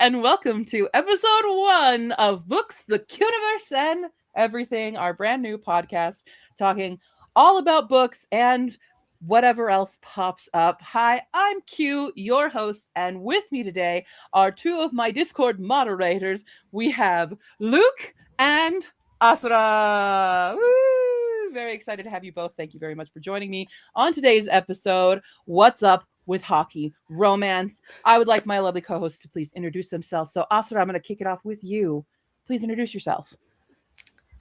and welcome to episode 1 of Books, the Qniverse, and Everything, our brand new podcast talking all about books and whatever else pops up. Hi, I'm Q, your host, and with me today are two of my Discord moderators. We have Luke and Asra. Woo! Very excited to have you both. Thank you very much for joining me on today's episode. What's up with hockey romance? I would like my lovely co-hosts to please introduce themselves. So Asra, I'm going to kick it off with you. Please introduce yourself.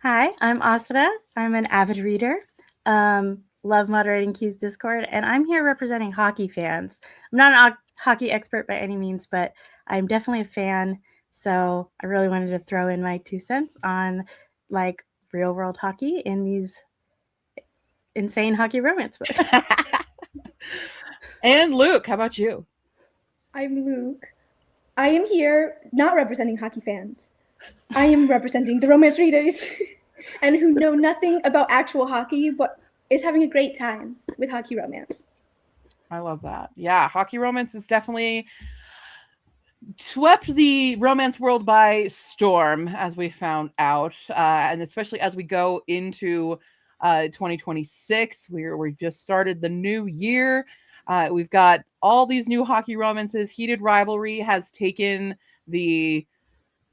Hi, I'm Asra. I'm an avid reader. Love moderating Q's Discord, and I'm here representing hockey fans. I'm not a hockey expert by any means, but I'm definitely a fan. So I really wanted to throw in my 2 cents on like real world hockey in these insane hockey romance books. And Luke, how about you? I'm Luke. I am here not representing hockey fans. I am representing the romance readers and who know nothing about actual hockey, but is having a great time with hockey romance. I love that. Yeah, hockey romance is definitely swept the romance world by storm, as we found out, and especially as we go into 2026. We've just started the new year. We've got all these new hockey romances. Heated rivalry has taken the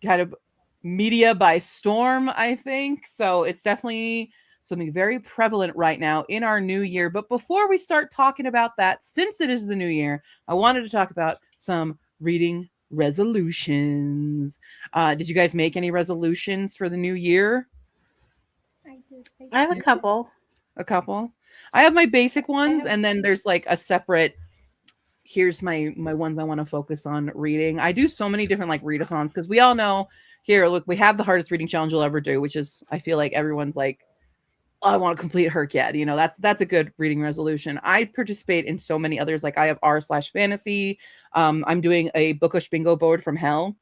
kind of media by storm, I think. So it's definitely something very prevalent right now in our new year. But before we start talking about that, since it is the new year, I wanted to talk about some reading resolutions. Did you guys make any resolutions for the new year? I have a couple. I have my basic ones, and then there's like a separate, here's my ones I want to focus on reading. I do so many different like readathons because we all know here, look, we have the hardest reading challenge you'll ever do, which is, I feel like everyone's like, oh, I want to complete Herc-Yed. You know, that's a good reading resolution. I participate in so many others. Like I have r/fantasy. I'm doing a bookish bingo board from hell,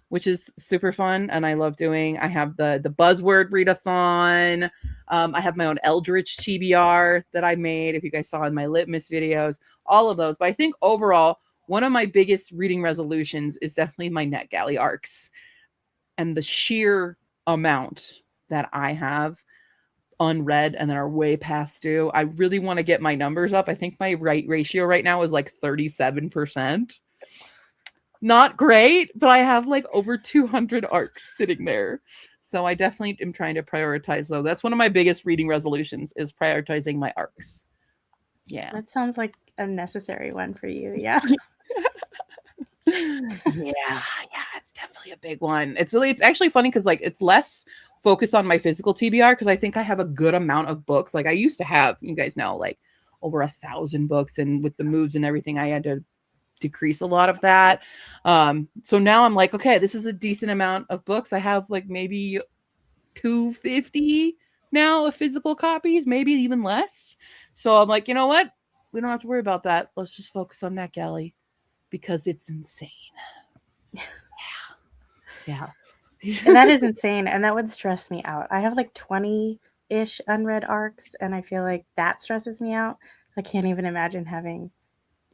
which is super fun, and I love doing. I have the buzzword readathon. I have my own Eldritch TBR that I made, if you guys saw in my Litmus videos, all of those. But I think overall, one of my biggest reading resolutions is definitely my NetGalley arcs. And the sheer amount that I have unread and that are way past due. I really want to get my numbers up. I think my ratio right now is like 37%. Not great, but I have like over 200 arcs sitting there. So I definitely am trying to prioritize those. That's one of my biggest reading resolutions, is prioritizing my arcs. Yeah. That sounds like a necessary one for you. Yeah. yeah, it's definitely a big one. It's actually funny because like it's less focused on my physical TBR because I think I have a good amount of books. Like I used to have, you guys know, like over 1,000 books, and with the moves and everything, I had to decrease a lot of that. So now I'm like, okay, this is a decent amount of books. I have like maybe 250 now of physical copies, maybe even less. So I'm like, you know what? We don't have to worry about that. Let's just focus on NetGalley because it's insane. Yeah. And that is insane, and that would stress me out. I have like 20-ish unread arcs, and I feel like that stresses me out. I can't even imagine having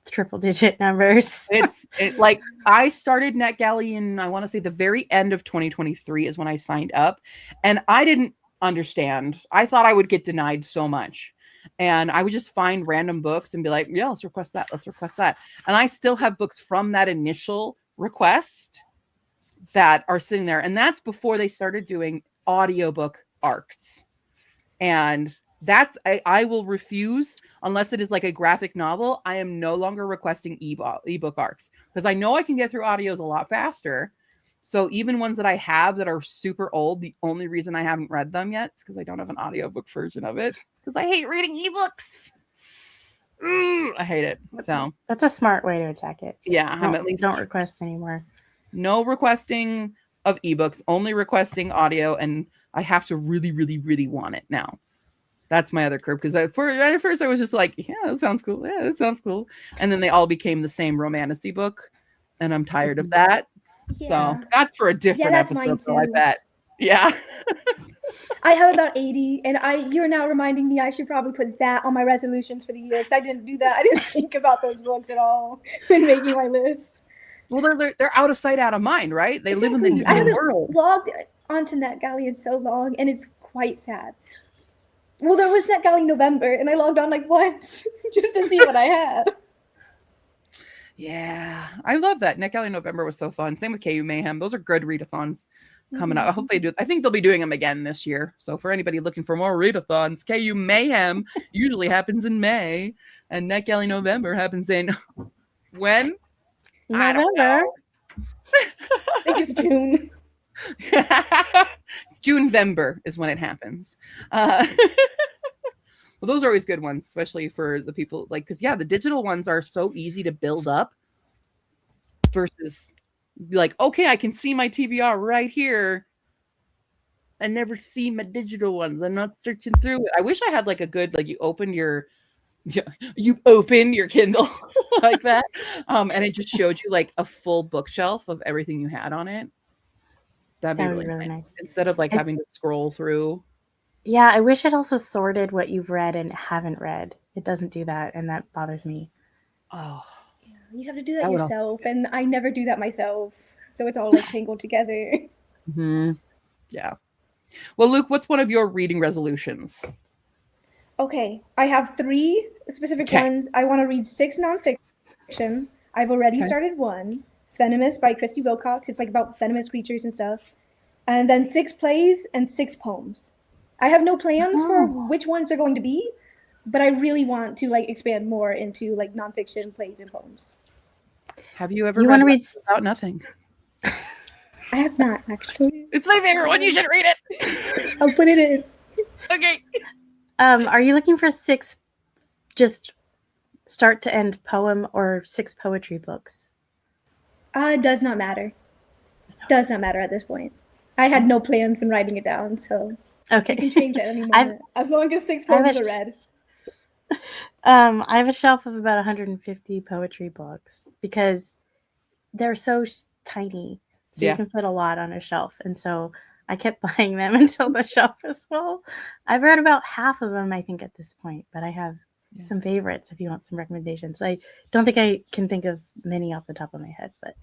triple digit numbers. It's like I started NetGalley in, I want to say the very end of 2023 is when I signed up, and I didn't understand. I thought I would get denied so much, and I would just find random books and be like, yeah, let's request that, and I still have books from that initial request that are sitting there, and that's before they started doing audiobook arcs. And that's I will refuse unless it is like a graphic novel. I am no longer requesting ebook arcs because I know I can get through audios a lot faster. So even ones that I have that are super old, the only reason I haven't read them yet is because I don't have an audiobook version of it, because I hate reading ebooks. I hate it. So that's a smart way to attack it. I'm at least don't request anymore. No requesting of ebooks, only requesting audio, and I have to really, really, really want it now. That's my other curve, because at first I was just like, yeah, that sounds cool. Yeah, that sounds cool. And then they all became the same romantasy book, and I'm tired of that. Yeah. So that's for a different episode, so I bet. Yeah. I have about 80, and you're now reminding me I should probably put that on my resolutions for the year, because I didn't do that. I didn't think about those books at all when making my list. Well, they're out of sight, out of mind, right? They live in the I digital haven't world. logged onto NetGalley in so long, and it's quite sad. Well, there was NetGalley November, and I logged on like once just to see what I had. Yeah, I love that. NetGalley November was so fun. Same with KU Mayhem. Those are good readathons coming up. I hope they do. I think they'll be doing them again this year. So for anybody looking for more readathons, KU Mayhem usually happens in May, and NetGalley November happens in when? I don't November. know. I think it's June. It's June-vember is when it happens. Well, those are always good ones, especially for the people like, because the digital ones are so easy to build up versus be like, okay, I can see my TBR right here. I never see my digital ones. I'm not searching through it. I wish I had like a good, like you open your Kindle like that. And it just showed you like a full bookshelf of everything you had on it. That'd be really nice. Instead of like having to scroll through. Yeah, I wish it also sorted what you've read and haven't read. It doesn't do that, and that bothers me. Oh. Yeah, you have to do that yourself, and I never do that myself. So it's all like tangled together. Mm-hmm. Yeah. Well, Luke, what's one of your reading resolutions? Okay, I have 3 specific ones. I want to read 6 nonfiction. I've already started one, Venomous by Christy Wilcox. It's like about venomous creatures and stuff. And then 6 plays and 6 poems. I have no plans for which ones they're going to be, but I really want to like expand more into like nonfiction, plays, and poems. Have you ever read About Nothing? I have not, actually. It's my favorite one. You should read it. I'll put it in. Okay. Are you looking for 6 just start to end poem or 6 poetry books? Does not matter. Does not matter at this point. I had no plans when writing it down, so okay. You can change it any moment. As long as 6 poems are read. I have a shelf of about 150 poetry books because they're so tiny. So you can fit a lot on a shelf. And so I kept buying them until the shelf was full. I've read about half of them, I think, at this point, but I have some favorites if you want some recommendations. I don't think I can think of many off the top of my head, but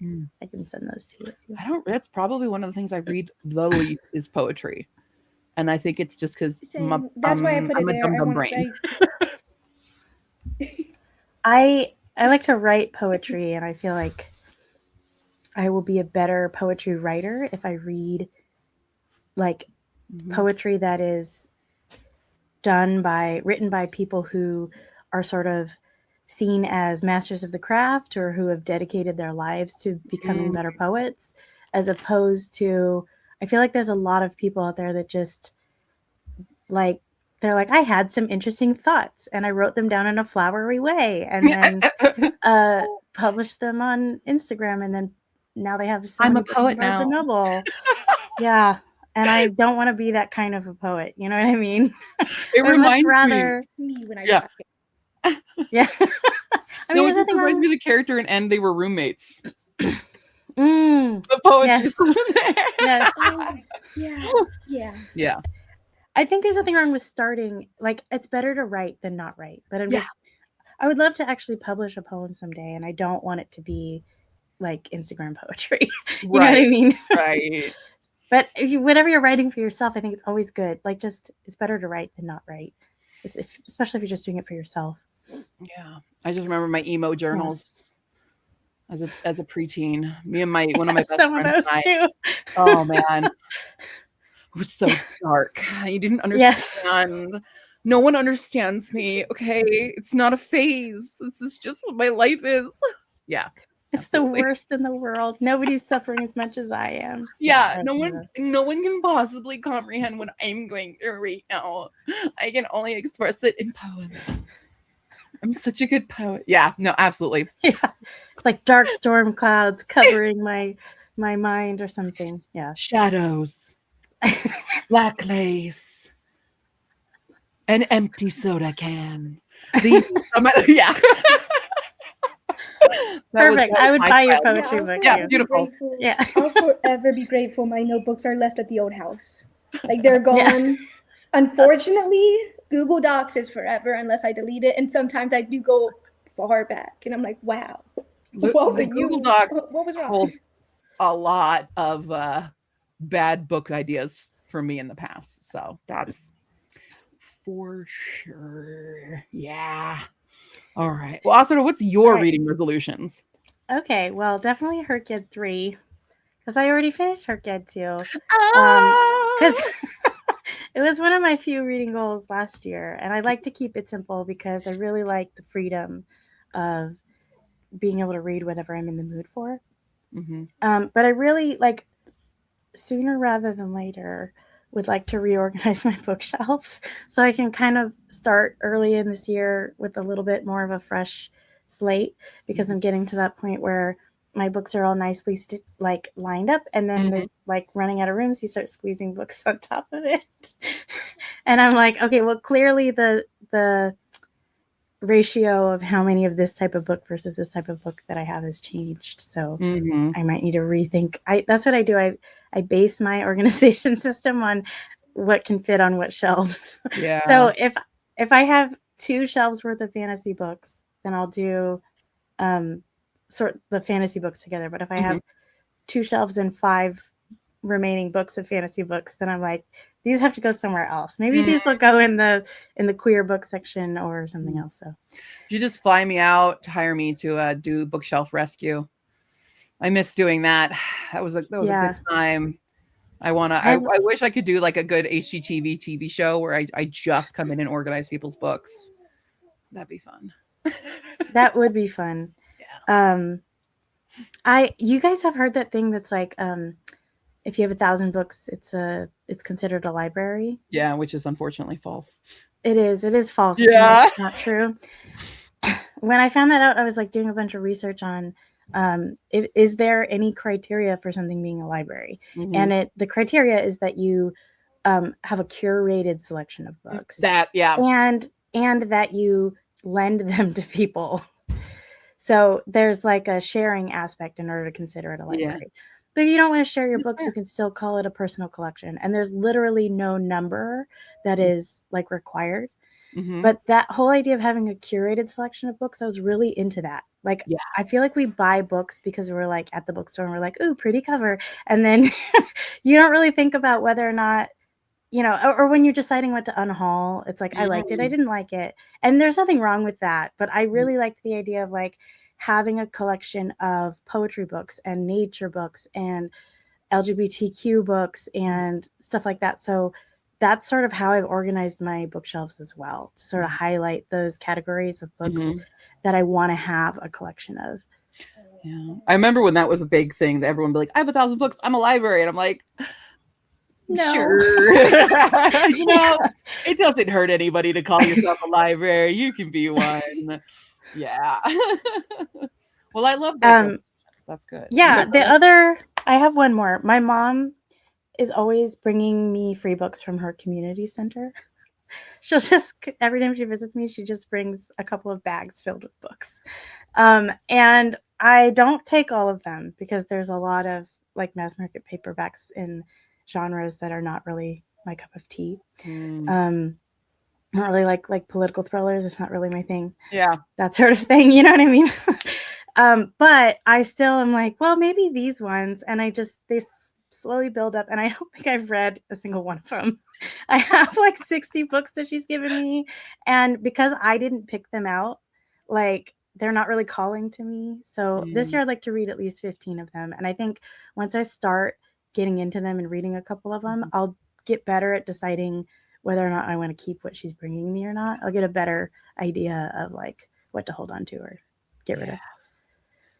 I can send those to you. That's probably one of the things I read the least is poetry. And I think it's just because that's why I put it there. I'm a dumb brain. I like to write poetry, and I feel like I will be a better poetry writer if I read like poetry that is written by people who are sort of seen as masters of the craft or who have dedicated their lives to becoming better poets, as opposed to, I feel like there's a lot of people out there that just like, they're like, I had some interesting thoughts and I wrote them down in a flowery way and then published them on Instagram, and then now they have I'm a poet now. Noble. Yeah. And I don't want to be that kind of a poet. You know what I mean? It reminds me when I yeah. I mean, there's nothing reminds me of the character in End. They were roommates. The poetry. Yes. Yeah. I think there's nothing wrong with starting. Like, it's better to write than not write. But I would love to actually publish a poem someday, and I don't want it to be like Instagram poetry. You know what I mean? Right. But whatever you're writing for yourself, I think it's always good. Like, it's better to write than not write, especially if you're just doing it for yourself. Yeah, I just remember my emo journals as a preteen. Me and one of my best friends. Too. Oh man, it was so dark. You didn't understand. Yes. No one understands me. Okay, it's not a phase. This is just what my life is. Yeah. It's absolutely the worst in the world. Nobody's suffering as much as I am. Yeah, no one can possibly comprehend what I'm going through right now. I can only express it in poems. I'm such a good poet. Yeah, no, absolutely. Yeah. It's like dark storm clouds covering my mind or something. Yeah. Shadows. Black lace. An empty soda can. Yeah. Perfect. I would buy your poetry book. Yeah, beautiful. Yeah. I'll forever be grateful my notebooks are left at the old house. Like, they're gone. Yeah. Unfortunately, Google Docs is forever unless I delete it. And sometimes I do go far back and I'm like, wow. Well, Google Docs what was wrong? holds a lot of bad book ideas for me in the past. So that's for sure. Yeah. All right. Well, Asuna, what's your reading resolutions? Okay, well, definitely Herkid 3, because I already finished Herkid 2. Because it was one of my few reading goals last year, and I like to keep it simple because I really like the freedom of being able to read whatever I'm in the mood for. Mm-hmm. But I really, like, sooner rather than later, would like to reorganize my bookshelves so I can kind of start early in this year with a little bit more of a fresh slate, because I'm getting to that point where my books are all nicely lined up, and then they're like running out of room, so you start squeezing books on top of it. And I'm like, okay, well, clearly the ratio of how many of this type of book versus this type of book that I have has changed. So I might need to rethink. That's what I do. I base my organization system on what can fit on what shelves. Yeah. So if I have 2 shelves worth of fantasy books, then I'll do sort the fantasy books together. But if I have 2 shelves and 5 remaining books of fantasy books, then I'm like, these have to go somewhere else. Maybe these will go in the queer book section or something else. So you just fly me out to hire me to do bookshelf rescue. I miss doing that. That was a good time. I wish I could do like a good HGTV TV show where I just come in and organize people's books. That'd be fun. That would be fun. Yeah. You guys have heard that thing that's like, if you have 1,000 books, it's considered a library. Yeah, which is unfortunately false. It is false. Yeah. It's not true. When I found that out, I was like doing a bunch of research on, is there any criteria for something being a library? And the criteria is that you have a curated selection of books. And that you lend them to people. So there's like a sharing aspect in order to consider it a library. Yeah. But if you don't want to share your books, you can still call it a personal collection. And there's literally no number that is like required. But that whole idea of having a curated selection of books, I was really into that. Like, I feel like we buy books because we're like at the bookstore and we're like, ooh, pretty cover. And then you don't really think about whether or not, or when you're deciding what to unhaul, it's like, I liked it, I didn't like it. And there's nothing wrong with that. But I really liked the idea of like having a collection of poetry books and nature books and LGBTQ books and stuff like that. So that's sort of how I've organized my bookshelves as well, to sort of highlight those categories of books that I want to have a collection of. Yeah. I remember when that was a big thing that everyone would be like, I have 1,000 books, I'm a library. And I'm like, no. Sure. It doesn't hurt anybody to call yourself a library. You can be one. Yeah. Well, I love this. That's good. Yeah. I have one more. My mom is always bringing me free books from her community center. She'll just, every time she visits me, she just brings a couple of bags filled with books. And I don't take all of them because there's a lot of like mass market paperbacks in genres that are not really my cup of tea. Not really like political thrillers. It's not really my thing. Yeah. That sort of thing. You know what I mean? But I still am like, well, maybe these ones. And they slowly build up. And I don't think I've read a single one of them. I have like 60 books that she's given me. And because I didn't pick them out, like they're not really calling to me. So this year I'd like to read at least 15 of them. And I think once I start getting into them and reading a couple of them, I'll get better at deciding whether or not I want to keep what she's bringing me or not. I'll get a better idea of like what to hold on to or get rid of.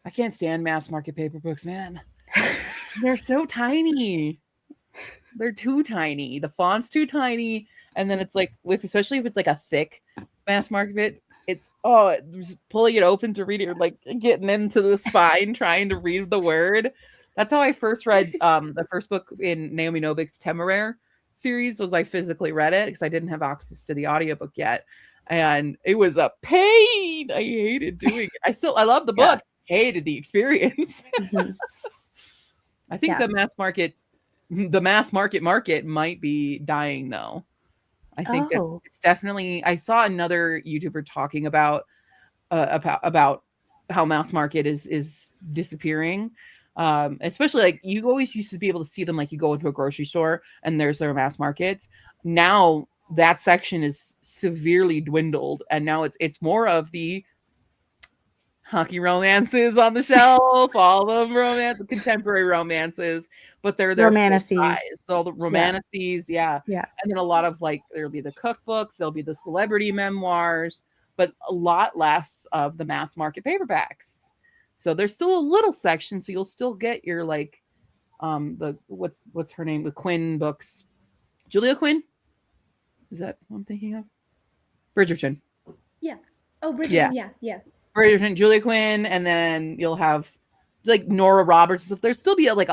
I can't stand mass market paper books, man. They're so tiny. They're too tiny. The font's too tiny. And then it's like, especially if it's like a thick mass market, it's just pulling it open to read it, or like getting into the spine trying to read the word. That's how I first read the first book in Naomi Novik's Temeraire series. Was I physically read it because I didn't have access to the audiobook yet. And it was a pain. I hated doing it. I love the book. Hated the experience. I think the mass market might be dying though. I think it's definitely. I saw another YouTuber talking about how mass market is disappearing. Especially like you always used to be able to see them like you go into a grocery store and there's their mass markets. Now that section is severely dwindled, and now it's more of the hockey romances on the shelf, all the contemporary romances, but they're full Romantasy. size. So the romances, yeah. Yeah. And then a lot of like there'll be the cookbooks, there'll be the celebrity memoirs, but a lot less of the mass market paperbacks. So there's still a little section, so you'll still get your like the what's her name, the Quinn books. Julia Quinn? Is that what I'm thinking of? Bridgerton. Yeah. Oh, Bridgerton. Yeah. Bridgerton, Julia Quinn, and then you'll have like Nora Roberts. There'll still be like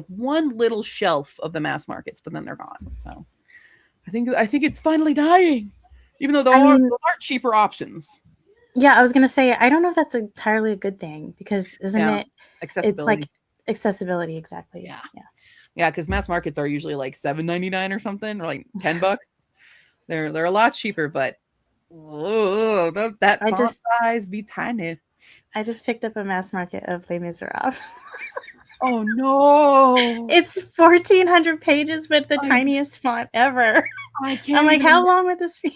one little shelf of the mass markets, but then they're gone. So I think it's finally dying, even though those aren't cheaper options. Yeah, I was gonna say I don't know if that's entirely a good thing because isn't it accessibility? It's like accessibility, exactly. Yeah, because mass markets are usually like $7.99 or something, or like $10. They're a lot cheaper, but that font size be tiny. I just picked up a mass market of Les Miserables. Oh no! It's 1,400 pages with the tiniest font ever. I'm like, how long would this be?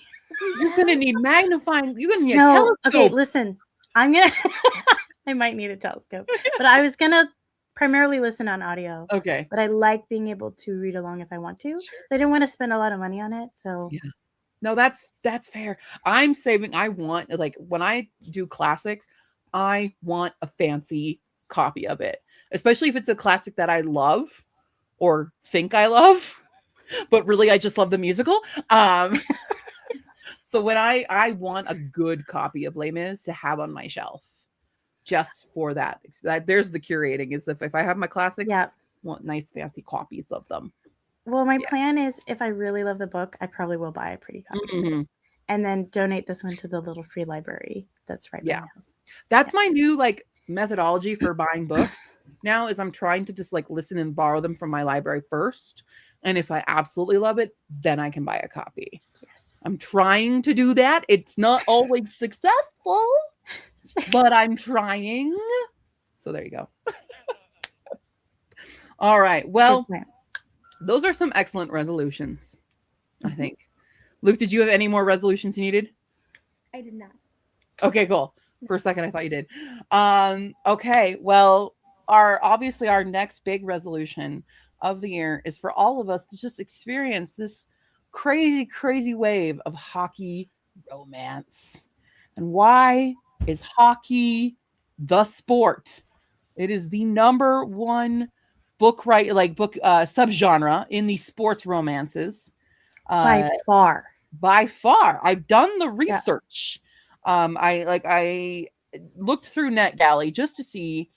You're gonna need magnifying. You're gonna need a telescope. Okay, listen. I might need a telescope, but I was gonna primarily listen on audio. Okay. But I like being able to read along if I want to. Sure. So I didn't want to spend a lot of money on it. So yeah. No, that's fair. I'm saving. I want, like, when I do classics, I want a fancy copy of it, especially if it's a classic that I love or think I love, but really I just love the musical. So when I want a good copy of Les Mis to have on my shelf, just for that. There's the curating, is if I have my classics, I want nice fancy copies of them. Well, my plan is if I really love the book, I probably will buy a pretty copy and then donate this one to the little free library that's right by my house. That's my new like methodology for buying books now, is I'm trying to just like listen and borrow them from my library first. And if I absolutely love it, then I can buy a copy. Yes. I'm trying to do that. It's not always successful, but I'm trying. So there you go. All right. Well, those are some excellent resolutions, I think. Luke, did you have any more resolutions you needed? I did not. Okay, cool. For a second, I thought you did. Okay, well, our next big resolution of the year is for all of us to just experience this crazy, crazy wave of hockey romance. And why is hockey the sport? It is the number one book subgenre in the sports romances. By far. I've done the research. I looked through NetGalley just to see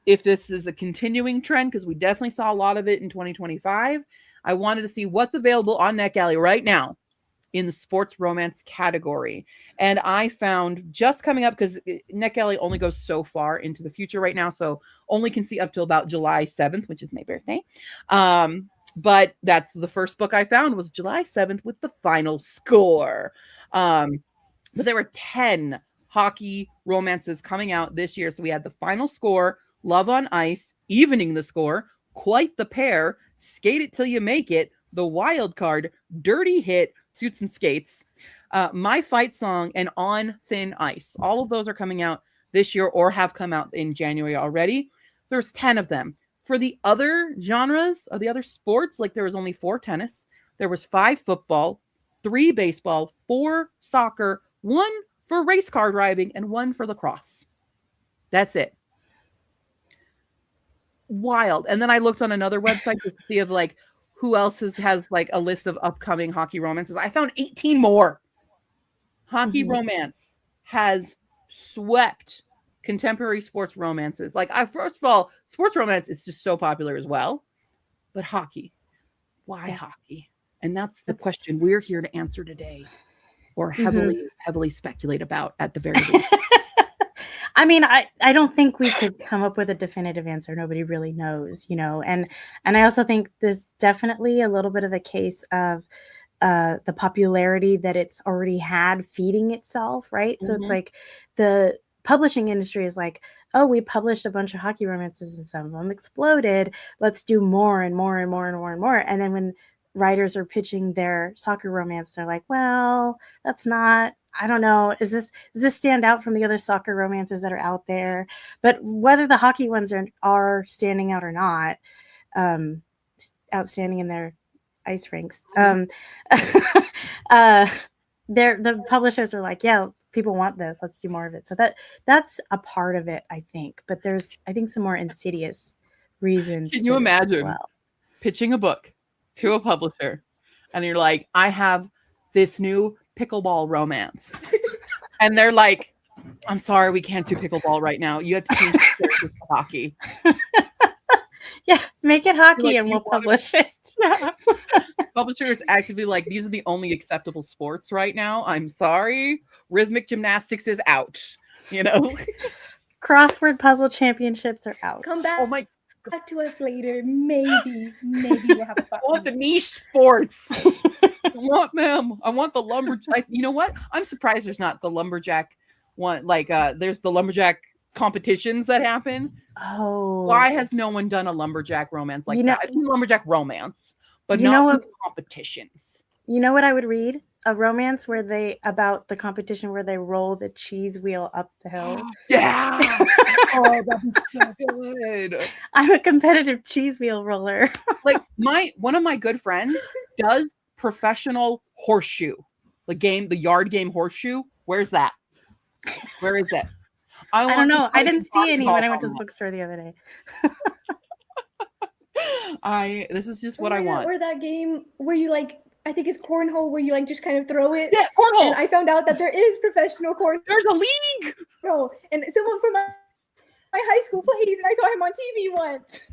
if this is a continuing trend, because we definitely saw a lot of it in 2025. I wanted to see what's available on NetGalley right now in the sports romance category. And I found just coming up, because NetGalley only goes so far into the future right now, so only can see up till about July 7th, which is my birthday. But that's the first book I found was July 7th with the final score. But there were 10 hockey romances coming out this year. So we had the final score, Love on Ice, Evening the Score, Quite the Pair, Skate It Till You Make It, The Wild Card, Dirty Hit, Suits and Skates, My Fight Song, and On Thin Ice. All of those are coming out this year or have come out in January already. There's 10 of them. For the other genres or the other sports, like there was only 4 tennis, there was 5 football, 3 baseball, 4 soccer, 1 for race car driving, and 1 for lacrosse. That's it. Wild. And then I looked on another website to see of like who else has like a list of upcoming hockey romances. I found 18 more. Hockey romance has swept contemporary sports romances. Like, first of all, sports romance is just so popular as well. But hockey, why hockey? And that's the question we're here to answer today, or heavily speculate about at the very least. I mean, I don't think we could come up with a definitive answer. Nobody really knows, and I also think there's definitely a little bit of a case of the popularity that it's already had feeding itself, right? So it's like the publishing industry is like, oh, we published a bunch of hockey romances and some of them exploded. Let's do more and more and more and more and more. And then when writers are pitching their soccer romance, they're like, well, that's not, I don't know, does this stand out from the other soccer romances that are out there? But whether the hockey ones are standing out or not, outstanding in their ice rinks, the publishers are like, yeah, people want this, let's do more of it. So that's a part of it, I think. But there's, I think, some more insidious reasons. Can you imagine pitching a book to a publisher and you're like, I have this new pickleball romance, and they're like, I'm sorry, we can't do pickleball right now, you have to change the character to hockey. Yeah, make it hockey and we'll publish it. Publishers actively like, these are the only acceptable sports right now, I'm sorry, rhythmic gymnastics is out, you know. Crossword puzzle championships are out. Come back. Oh my, back to us later. Maybe we'll have a spot. I want the niche sports. I want them. I want the lumberjack. You know what? I'm surprised there's not the lumberjack one. Like, there's the lumberjack competitions that happen. Oh, why has no one done a lumberjack romance like that? I've seen lumberjack romance, but not competitions. You know what I would read? A romance where about the competition where they roll the cheese wheel up the hill. Yeah. Oh, that'd be so good. I'm a competitive cheese wheel roller. Like one of my good friends does professional horseshoe, the yard game horseshoe. Where's that? Where is it? I don't know. I didn't see any when I went to the bookstore the other day. This is just what I want. Or that game where you like, I think it's cornhole, where you like just kind of throw it. Yeah, cornhole. And I found out that there is professional cornhole. There's a league. No, and someone from my high school plays, and I saw him on TV once.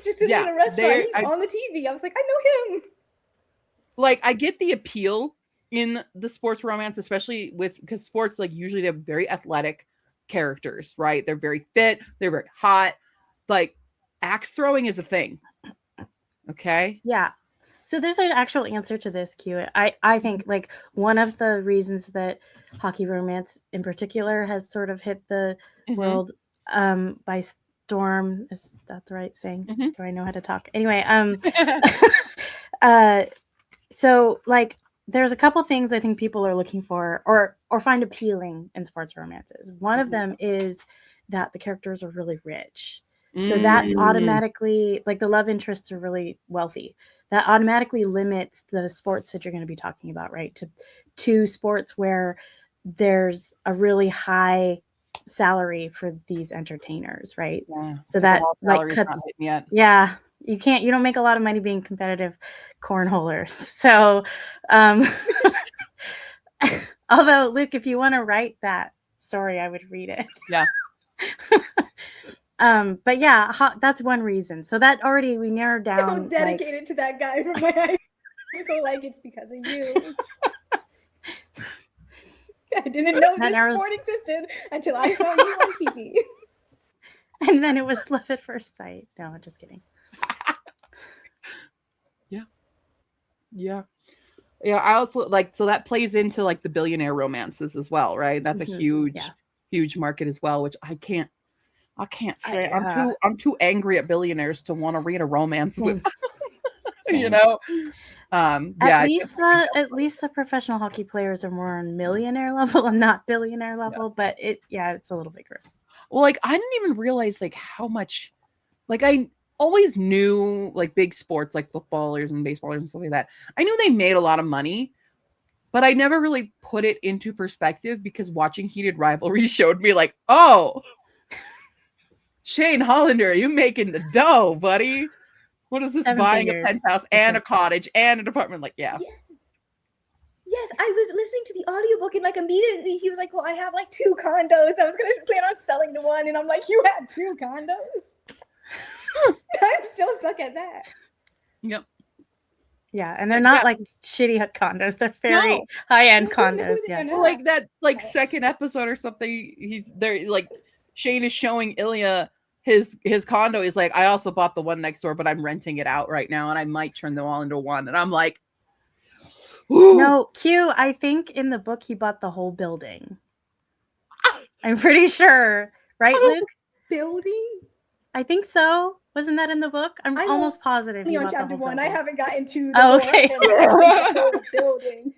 Just sitting in a restaurant, he's on the TV. I was like, I know him. Like, I get the appeal in the sports romance, especially because sports, like, usually they have very athletic characters, right? They're very fit, they're very hot. Like, axe throwing is a thing. Okay. Yeah. So there's an actual answer to this, Q. I think, like, one of the reasons that hockey romance in particular has sort of hit the world by storm. Is that the right saying? Do I know how to talk? Anyway, so, like, there's a couple things I think people are looking for or find appealing in sports romances. One of them is that the characters are really rich. So that automatically, like, the love interests are really wealthy. That automatically limits the sports that you're going to be talking about, right? To sports where there's a really high salary for these entertainers, right? Yeah. So that, like, cuts. Yeah, you don't make a lot of money being competitive cornholers. So, although, Luke, if you want to write that story, I would read it. Yeah. But yeah, that's one reason. So that already we narrowed down. I'm dedicated to that guy from my high school. Like, it's because of you. I didn't know this sport existed until I saw you on TV. And then it was love at first sight. No, I'm just kidding. Yeah. I also like, so that plays into like the billionaire romances as well, right? That's a huge market as well, which I can't say. I'm too angry at billionaires to want to read a romance with. You know, at least the professional hockey players are more on millionaire level and not billionaire level. But it's a little bit gross. Well, like, I didn't even realize like how much, like, I always knew like big sports like footballers and baseballers and stuff like that. I knew they made a lot of money, but I never really put it into perspective because watching Heated Rivalry showed me like, oh, Shane Hollander, you making the dough, buddy. What is this? 7 buying figures. A penthouse and a cottage and an apartment? Like, yeah. Yes, I was listening to the audiobook and like immediately he was like, well, I have like 2 condos. I was going to plan on selling the one. And I'm like, you had 2 condos? I'm still stuck at that. Yep. Yeah, and they're not like shitty condos. They're very high-end condos. Yeah. Like that second episode or something, he's there, like, Shane is showing Ilya his condo. He's like, I also bought the one next door, but I'm renting it out right now, and I might turn them all into one. And I'm like, ooh. No, Q, I think in the book he bought the whole building. I'm pretty sure. Right, Luke? Building? I think so. Wasn't that in the book? I'm almost positive. Only he on bought the chapter whole 1. I building. haven't gotten to the Oh, lore okay. and the whole building.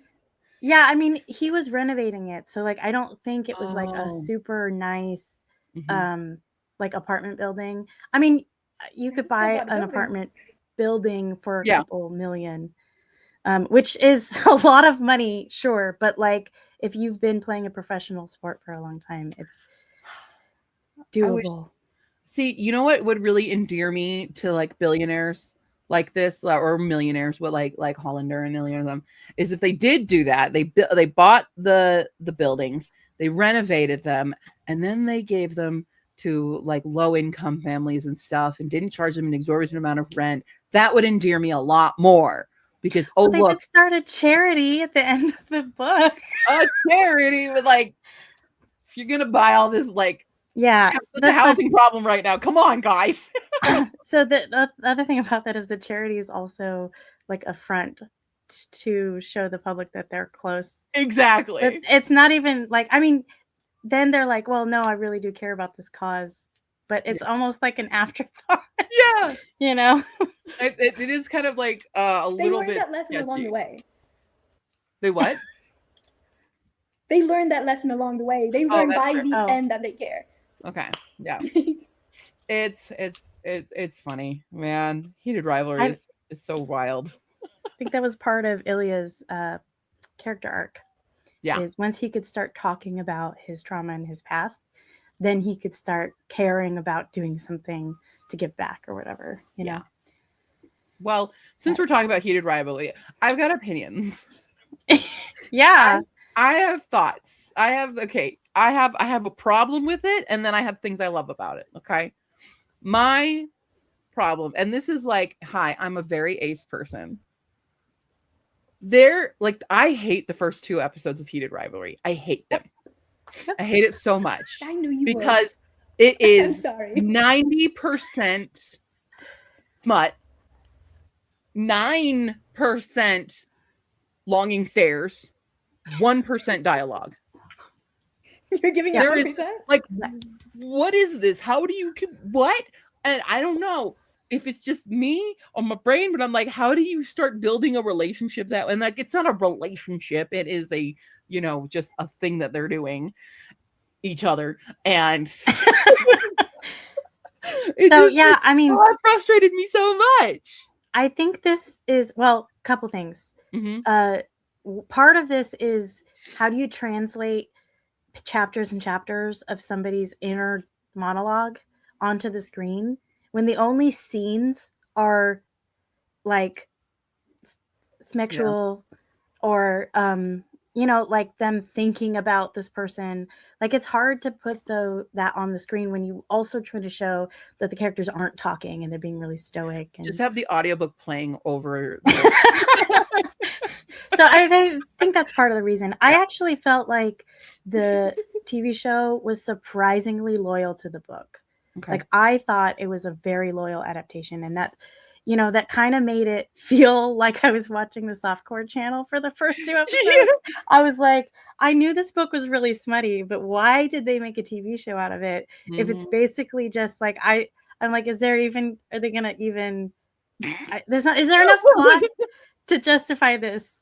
Yeah, I mean, he was renovating it. So like I don't think it was like a Oh. super nice Mhm. like apartment building. I mean, you could still buy bought a an building. apartment building for a Yeah. couple million. Which is a lot of money, sure, but like if you've been playing a professional sport for a long time, it's doable. See, you know what would really endear me to like billionaires like this or millionaires, what like Hollander and million of them, is if they did do that. They bought the buildings, they renovated them, and then they gave them to like low income families and stuff, and didn't charge them an exorbitant amount of rent. That would endear me a lot more because They look, did start a charity at the end of the book. a charity with like, if you're gonna buy all this like. Yeah, The housing problem right now. Come on, guys. So the other thing about that is the charity is also like a front to show the public that they're close. Exactly. But it's not even like, I mean, then they're like, well, no, I really do care about this cause. But it's almost like an afterthought. Yeah. You know? It is kind of like a little bit. They learned that lesson along the way. They what? They learned that lesson along the way. They learned by the end that they care. Okay. Yeah. It's funny, man. Heated rivalry is so wild. I think that was part of Ilya's character arc. Yeah. Is once he could start talking about his trauma and his past, then he could start caring about doing something to give back or whatever, you know? Well, since we're talking about heated rivalry, I've got opinions. Yeah. I have thoughts. I have a problem with it, and then I have things I love about it. Okay. My problem, and this is like, hi, I'm a very ace person. I hate the first 2 episodes of Heated Rivalry. I hate them. I hate it so much. I knew you because it is I'm sorry. 90% smut, 9% longing stares, 1% dialogue. You're giving it 1%? Like, what is this? How do you what? And I don't know if it's just me or my brain, but I'm like, how do you start building a relationship that? And like, it's not a relationship. It is a, just a thing that they're doing each other. And it frustrated me so much. I think this is, well, a couple things. Mm-hmm. Part of this is, how do you translate chapters and chapters of somebody's inner monologue onto the screen when the only scenes are like sexual or like them thinking about this person. Like, it's hard to put that on the screen when you also try to show that the characters aren't talking and they're being really stoic. And just have the audiobook playing over. So I think that's part of the reason. I actually felt like the TV show was surprisingly loyal to the book. Okay. Like, I thought it was a very loyal adaptation, and that, that kind of made it feel like I was watching the Softcore channel for the first 2 episodes. I was like, I knew this book was really smutty, but why did they make a TV show out of it? Mm-hmm. If it's basically just like, I'm like, are they gonna even? Is there enough plot to justify this?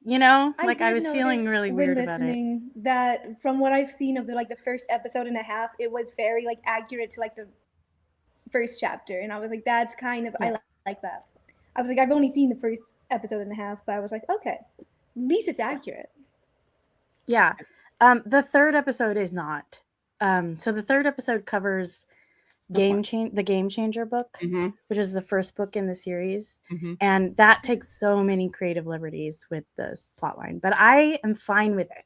I was feeling really weird about it. That from what I've seen of the first episode and a half, it was very accurate to the first chapter, and I was like, that's kind of I like that. I was like, I've only seen the first episode and a half, but I was like, okay, at least it's accurate. Yeah, the third episode is not. So the third episode covers the Game Changer book, mm-hmm. which is the first book in the series, mm-hmm. and that takes so many creative liberties with this plotline. But I am fine with it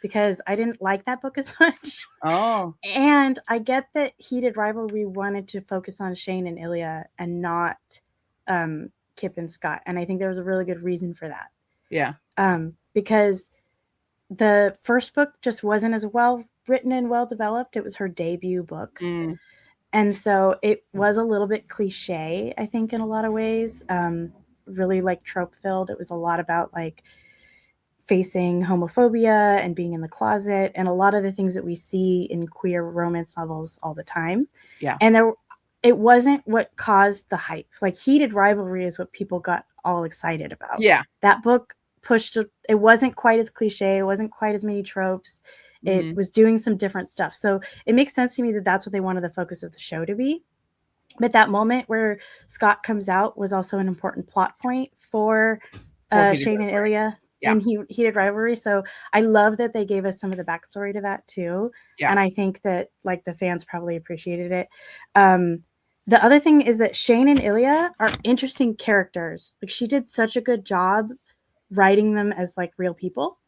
because I didn't like that book as much. Oh, and I get that Heated Rivalry wanted to focus on Shane and Ilya and not Kip and Scott, and I think there was a really good reason for that. Yeah, because the first book just wasn't as well written and well developed. It was her debut book. Mm. And so it was a little bit cliche, I think, in a lot of ways, really trope filled. It was a lot about facing homophobia and being in the closet and a lot of the things that we see in queer romance novels all the time. Yeah. And it wasn't what caused the hype. Like heated rivalry is what people got all excited about. Yeah. That book it wasn't quite as cliche. It wasn't quite as many tropes. It was doing some different stuff. So it makes sense to me that that's what they wanted the focus of the show to be. But that moment where Scott comes out was also an important plot point for Shane and Ilya in Heated Rivalry. So I love that they gave us some of the backstory to that too. Yeah. And I think that like the fans probably appreciated it. The other thing is that Shane and Ilya are interesting characters. Like she did such a good job writing them as like real people.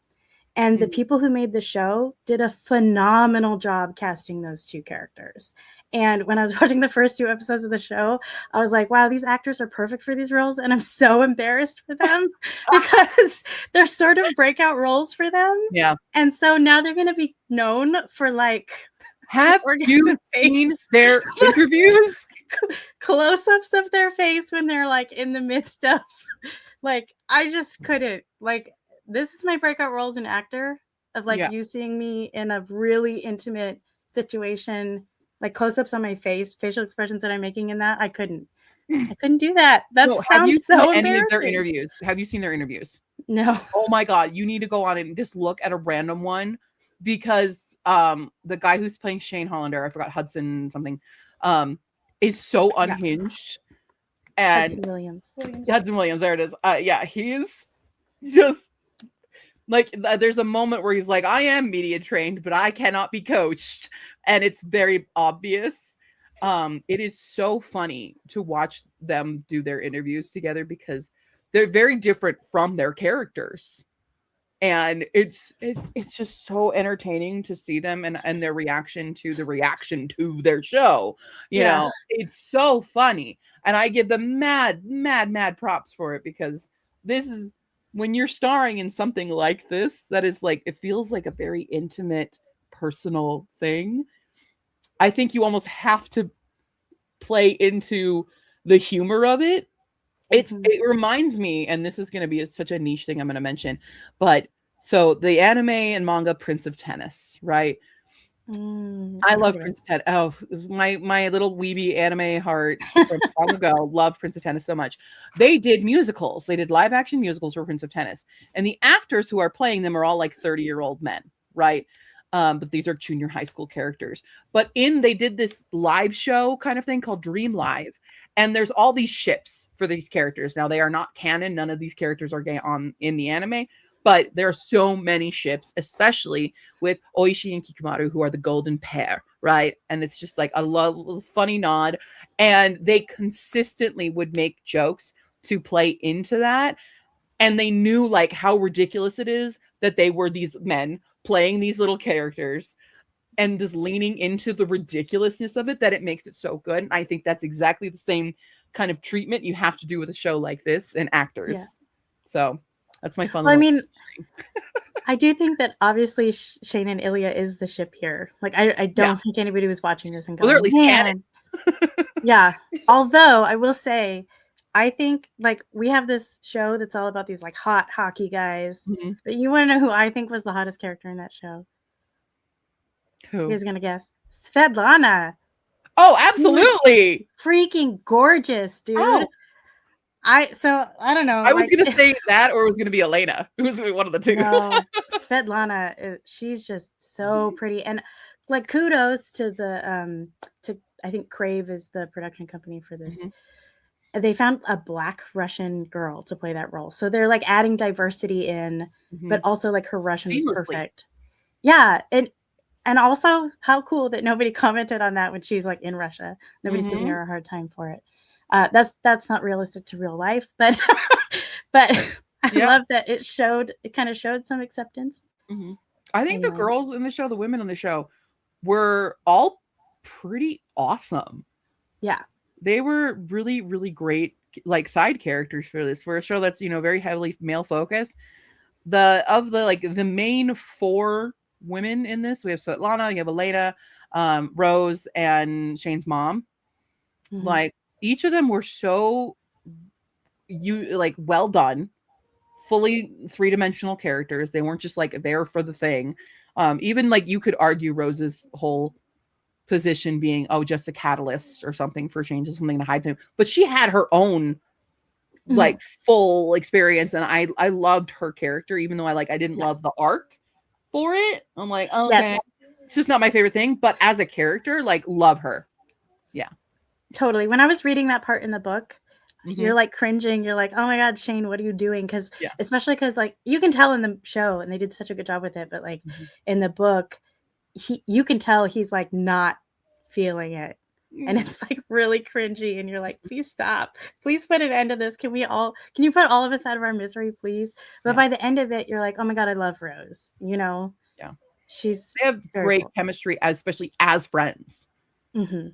And the people who made the show did a phenomenal job casting those two characters. And when I was watching the first 2 episodes of the show, I was like, wow, these actors are perfect for these roles. And I'm so embarrassed for them because they're sort of breakout roles for them. Yeah. And so now they're going to be known for like... Have you seen their interviews? Close-ups of their face when they're like in the midst of... Like, I just couldn't. Like, this is my breakout role as an actor of like you seeing me in a really intimate situation, like close-ups on my face, facial expressions that I'm making in that. I couldn't do that. That sounds so embarrassing. Any of their interviews? Have you seen their interviews? No. Oh my God. You need to go on and just look at a random one because the guy who's playing Shane Hollander, I forgot Hudson something, is so unhinged. And Hudson Williams, there it is. He's just like, there's a moment where he's like, I am media trained, but I cannot be coached. And it's very obvious. It is so funny to watch them do their interviews together because they're very different from their characters. And it's just so entertaining to see them and their reaction to their show. You know, it's so funny. And I give them mad props for it because this is when you're starring in something like this, that is like, it feels like a very intimate, personal thing. I think you almost have to play into the humor of it. It reminds me, and this is going to be such a niche thing I'm going to mention, but so the anime and manga Prince of Tennis, right? I love Prince of Tennis. Oh, my little weeby anime heart from long ago loved Prince of Tennis so much. They did musicals. They did live action musicals for Prince of Tennis. And the actors who are playing them are all like 30-year-old men, right? But these are junior high school characters. But they did this live show kind of thing called Dream Live. And there's all these ships for these characters. Now, they are not canon. None of these characters are in the anime. But there are so many ships, especially with Oishi and Kikumaru, who are the golden pair, right? And it's just like a funny nod. And they consistently would make jokes to play into that. And they knew like how ridiculous it is that they were these men playing these little characters and just leaning into the ridiculousness of it, that it makes it so good. And I think that's exactly the same kind of treatment you have to do with a show like this and actors. Yeah. So that's my fun. Well, I mean, I do think that obviously Shane and Ilya is the ship here. Like, I don't think anybody was watching this and going, well, they're at least canon. Yeah. Although I will say, I think like we have this show that's all about these like hot hockey guys. But you want to know who I think was the hottest character in that show? Who? You guys gonna guess? Svetlana. Oh, absolutely. Freaking gorgeous, dude. Oh. I don't know. I was gonna say that, or it was gonna be Elena. It was one of the two. No, Svetlana, she's just so pretty, and like kudos to the to I think Crave is the production company for this. They found a Black Russian girl to play that role, so they're like adding diversity in, but also like her Russian is perfect. Yeah, and also how cool that nobody commented on that when she's like in Russia. Nobody's giving her a hard time for it. That's not realistic to real life, but I love that it kind of showed some acceptance. I think the girls in the show, the women on the show, were all pretty awesome. Yeah. They were really, really great, like side characters for a show that's, very heavily male focused. The main 4 women in this, we have Svetlana, you have Elena, Rose, and Shane's mom. Like, each of them were so well done, fully three-dimensional characters. They weren't just like there for the thing. Even like you could argue Rose's whole position being just a catalyst or something for change, something to hide him, but she had her own like full experience, and I loved her character, even though I didn't love the arc for it. I'm like, okay, Yes. it's just not my favorite thing, but as a character, like, love her. Yeah, totally. When I was reading that part in the book, you're like cringing. You're like, oh my God, Shane, what are you doing? Because especially because like you can tell in the show, and they did such a good job with it, but like in the book, you can tell he's like not feeling it. And it's like really cringy, and you're like, please stop. Please put an end to this. Can you put all of us out of our misery, please? But by the end of it, you're like, oh my God, I love Rose. You know? Yeah. They have great chemistry, especially as friends.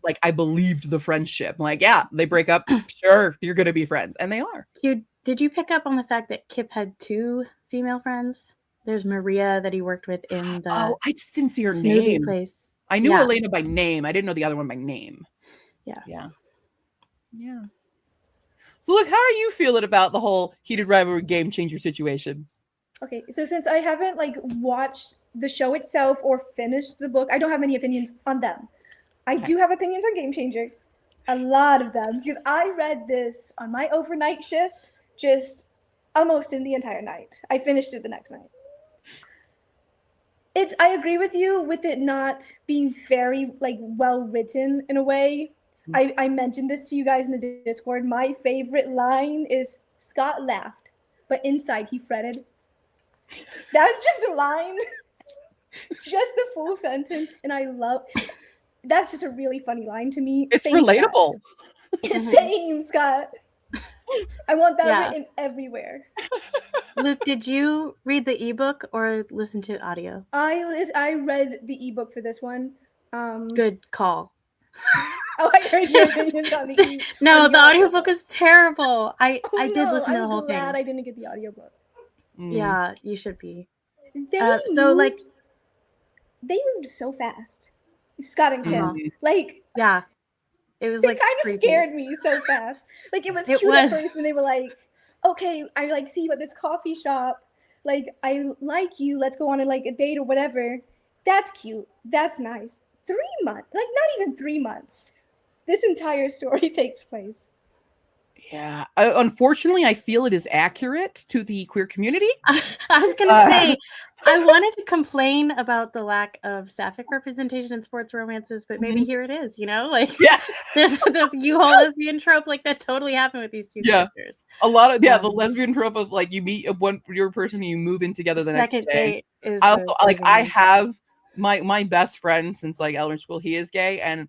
Like, I believed the friendship. I'm like, yeah, they break up. Sure, you're going to be friends. And they are. Did you pick up on the fact that Kip had 2 female friends? There's Maria that he worked with in the I just didn't see her smoothie name. place. I knew Elena by name. I didn't know the other one by name. Yeah. So look, how are you feeling about the whole heated rivalry game changer situation? Okay, so since I haven't like watched the show itself or finished the book, I don't have any opinions on them. I do have opinions on Game Changer, a lot of them, because I read this on my overnight shift, just almost in the entire night. I finished it the next night. I agree with you with it not being very like well written in a way. I mentioned this to you guys in the Discord. My favorite line is Scott laughed, but inside he fretted. That's just a line. Just the full sentence. And that's just a really funny line to me. It's relatable. Same, Scott. I want that written everywhere. Luke, did you read the ebook or listen to audio? I read the ebook for this one. Good call. I heard your opinions on the No, the audiobook is terrible. I did listen to the whole thing. I'm glad I didn't get the audiobook. Yeah, you should be. They moved so fast. Scott and Kim. Like, yeah. It was like kind of scared me so fast. Like, it was cute at first when they were like, okay, I like see you at this coffee shop. Like, I like you. Let's go on a date or whatever. That's cute. That's nice. 3 months, like not even 3 months. This entire story takes place. Yeah. Unfortunately, I feel it is accurate to the queer community. I was going to say, I wanted to complain about the lack of sapphic representation in sports romances, but maybe here it is, you know? Like, there's the U-Haul lesbian trope, like that totally happened with these two characters. A lot of, the lesbian trope of like you meet your person and you move in together the next day. Date is I also, I have my best friend since like elementary school, he is gay, and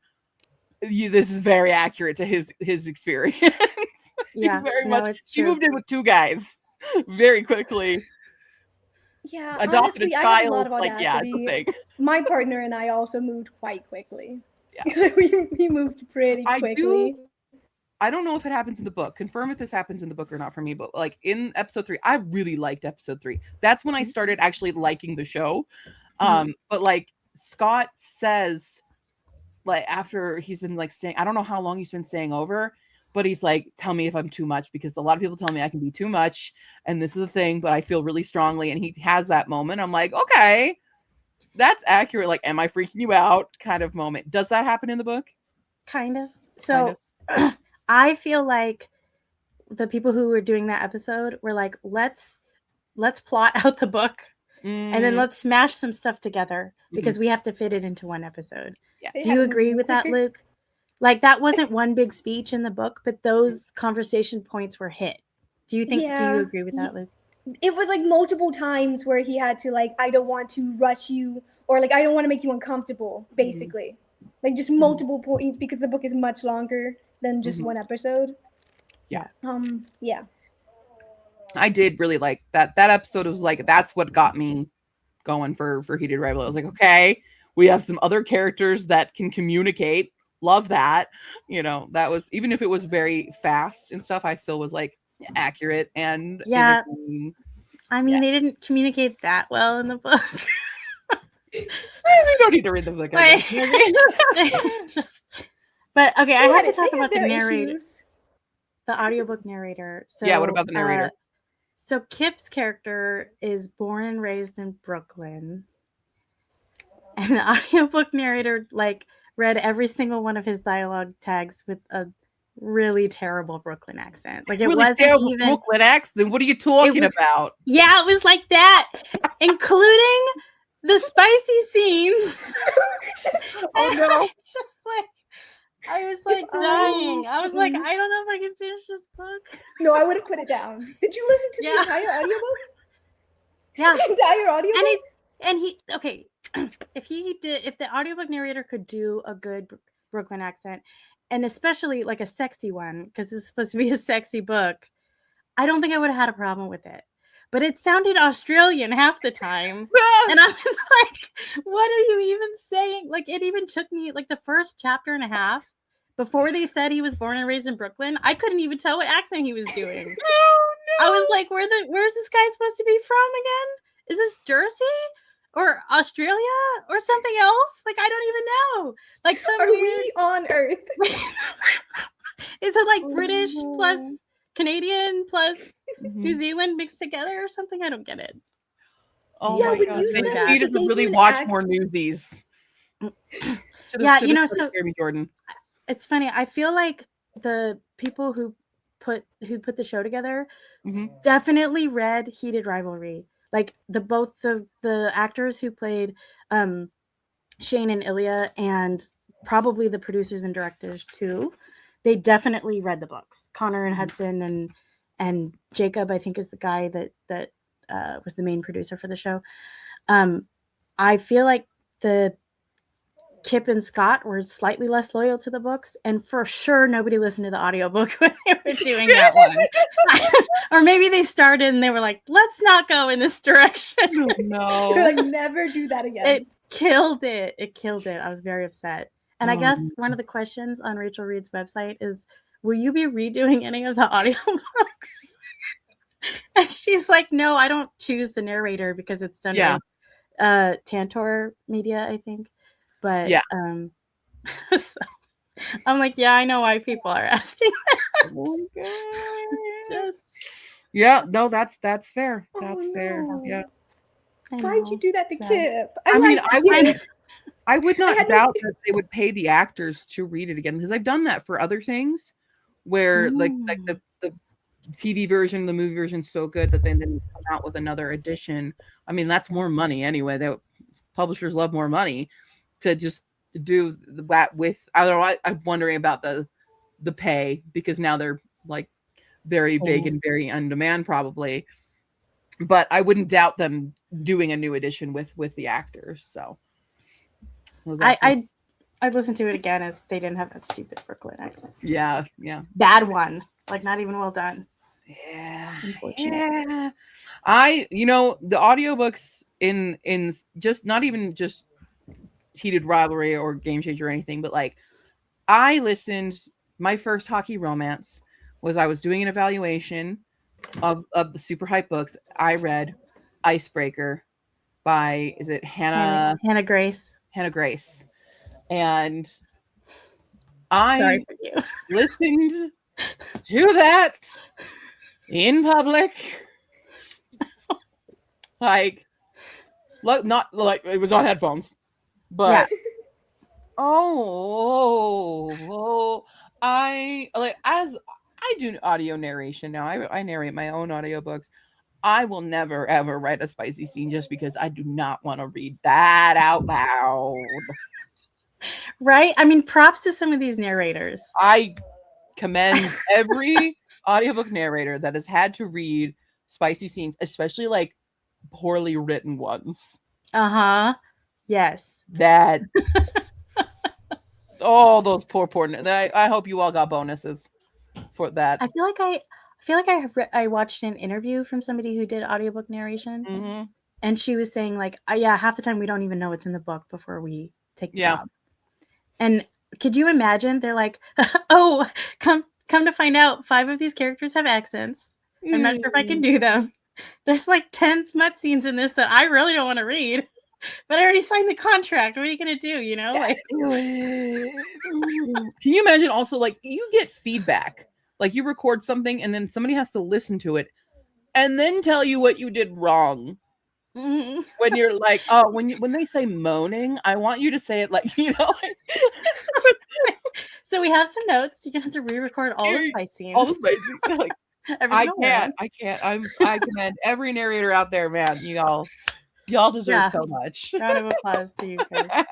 this is very accurate to his experience. Yeah, very much. He moved in with 2 guys very quickly. Yeah, adopted honestly, a child. I have a lot of audacity. Like, it's a thing. My partner and I also moved quite quickly. Yeah, we moved pretty quickly. I don't know if it happens in the book. Confirm if this happens in the book or not for me. But like in episode 3, I really liked episode 3. That's when I started actually liking the show. But like Scott says, like after he's been like staying, I don't know how long he's been staying over, but he's like, tell me if I'm too much, because a lot of people tell me I can be too much, and this is the thing, but I feel really strongly. And he has that moment. I'm like, okay, that's accurate. Like, am I freaking you out? Kind of moment. Does that happen in the book? Kind of. So I feel like the people who were doing that episode were like, let's plot out the book. And then let's smash some stuff together because we have to fit it into one episode. Yeah. Do you agree with that, Luke? Like, that wasn't one big speech in the book, but those conversation points were hit. Do you agree with that, Luke? It was like multiple times where he had to like, I don't want to rush you, or like, I don't want to make you uncomfortable, basically. Like just multiple points, because the book is much longer than just one episode. Yeah. Yeah. I did really like that. That episode was like, that's what got me going for Heated Rival. I was like, okay, we have some other characters that can communicate. Love that. You know, that was, even if it was very fast and stuff, I still was like accurate and entertaining. I mean, they didn't communicate that well in the book. We don't need to read the book. But okay, I have to talk about the narrator. The audiobook narrator. So, yeah, what about the narrator? So Kip's character is born and raised in Brooklyn. And the audiobook narrator like read every single one of his dialogue tags with a really terrible Brooklyn accent. Like it really wasn't terrible even Brooklyn accent. What are you talking was- about? Yeah, it was like that, including the spicy scenes. Oh no. Just like I was like dying. I was like, I don't know if I can finish this book. No, I would have put it down. Did you listen to Yeah. the entire audiobook? Yeah. The entire audiobook? And he okay, if the audiobook narrator could do a good Brooklyn accent, and especially like a sexy one, because it's supposed to be a sexy book, I don't think I would have had a problem with it. But it sounded Australian half the time. And I was like, what are you even saying? Like, it even took me like the first chapter and a half before they said he was born and raised in Brooklyn. I couldn't even tell what accent he was doing. Oh, no. I was like, where's this guy supposed to be from again? Is this Jersey or Australia or something else? Like, I don't even know. Like, some Are weird... we on Earth? Is it like British plus Canadian plus Mhm. New Zealand mixed together or something? I don't get it. Oh Yeah, my when god. you said Maybe that you he to gave really you an watch more accent- newsies. Yeah, you know, so Jeremy Jordan. it's funny. I feel like the people who put the show together Mhm. definitely read Heated Rivalry. Like both of the actors who played Shane and Ilya, and probably the producers and directors too, they definitely read the books. Connor and Hudson and Jacob, I think, is the guy that was the main producer for the show. I feel like the Kip and Scott were slightly less loyal to the books, and for sure nobody listened to the audiobook when they were doing that one. Or maybe they started and they were like, let's not go in this direction. No. They're like, never do that again. It killed it. It killed it. I was very upset. And I Oh, guess no. one of the questions on Rachel Reed's website is, will you be redoing any of the audiobooks? And she's like, no, I don't choose the narrator because it's done Yeah. by Tantor Media, I think. But Yeah. so, I'm like, yeah, I know why people are asking. Just Yeah, no, that's fair. Oh, That's fair. no. Yeah. Why'd you do that to Sad. Kip? I mean, liked Kip. I would not had no- doubt that they would pay the actors to read it again, because I've done that for other things where like the TV version, the movie version is so good that they then come out with another edition. I mean, that's more money anyway. That publishers love more money to just do that with. I don't know. I'm wondering about the pay, because now they're like very big and very on demand probably. But I wouldn't doubt them doing a new edition with the actors. So I listened to it again as they didn't have that stupid Brooklyn accent. yeah. Bad one. Like not even well done. Yeah. Unfortunate. Yeah. The audiobooks in just not even just Heated Rivalry or Game Changer or anything, but like I listened, my first hockey romance was I was doing an evaluation of the super hype books. I read Icebreaker by, is it Hannah Grace. Hannah Grace. And I Sorry for you. listened to that in public. Like, not like it was on headphones, but I like, as I do audio narration now. I narrate my own audiobooks. I will never ever write a spicy scene just because I do not want to read that out loud. Right? I mean, props to some of these narrators. I commend every audiobook narrator that has had to read spicy scenes, especially like poorly written ones. Uh-huh. Yes. That all those poor I hope you all got bonuses for that. I feel like I watched an interview from somebody who did audiobook narration, Mm-hmm. and she was saying like, yeah, half the time we don't even know what's in the book before we take the job. And could you imagine? They're like, oh, come to find out, 5 of these characters have accents. I'm not sure if I can do them. There's like 10 smut scenes in this that I really don't want to read, but I already signed the contract. What are you gonna do? You know, like. Can you imagine? Also, like, you get feedback. Like, you record something and then somebody has to listen to it and then tell you what you did wrong. Mhm. When you're like, oh, when they say moaning, I want you to say it like, So we have some notes. You're gonna have to re-record all the spice scenes. all the spicy. Like, Everything I can't. I commend every narrator out there, man. Y'all deserve so much. Round of applause to you guys.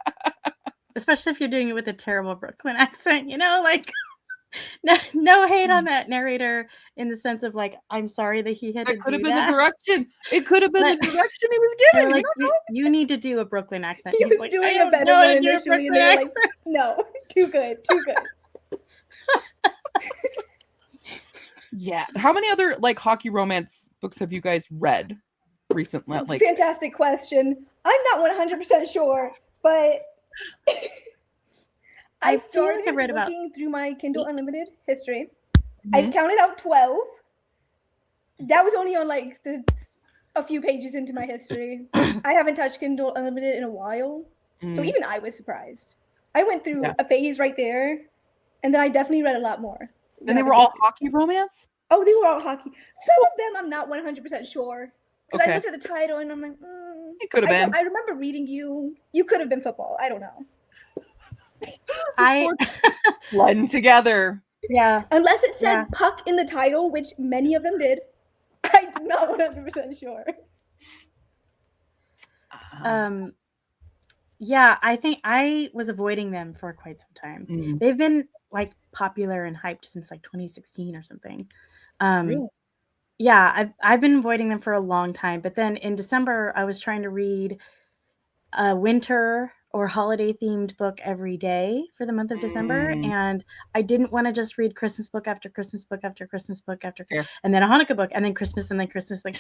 Especially if you're doing it with a terrible Brooklyn accent, like no hate on that narrator in the sense of like, I'm sorry that he had to do that. It could have been the direction. It could have been the direction he was given. Like, you need to do a Brooklyn accent. He was like, doing a better one initially, and they were like, no, too good. Yeah. How many other like hockey romance books have you guys read recently? Like, fantastic question. I'm not 100% sure, but I started I've read looking through my Kindle 8. Unlimited history. I've counted out 12. That was only on like a few pages into my history. I haven't touched Kindle Unlimited in a while, so even I was surprised. I went through a phase right there, and then I definitely read a lot more. And they were all hockey romance? Oh, they were all hockey. Some of them I'm not 100% sure. Because I looked at the title and I'm like, it could have been. I remember reading you. You could have been football. I don't know. Blend together. Yeah. Unless it said puck in the title, which many of them did. I'm not 100% sure. Yeah, I think I was avoiding them for quite some time. They've been like popular and hyped since like 2016 or something. Really? Yeah, I've been avoiding them for a long time. But then in December, I was trying to read a winter or holiday themed book every day for the month of December. And I didn't want to just read Christmas book after Christmas book after Christmas book after, and then a Hanukkah book and then Christmas, like,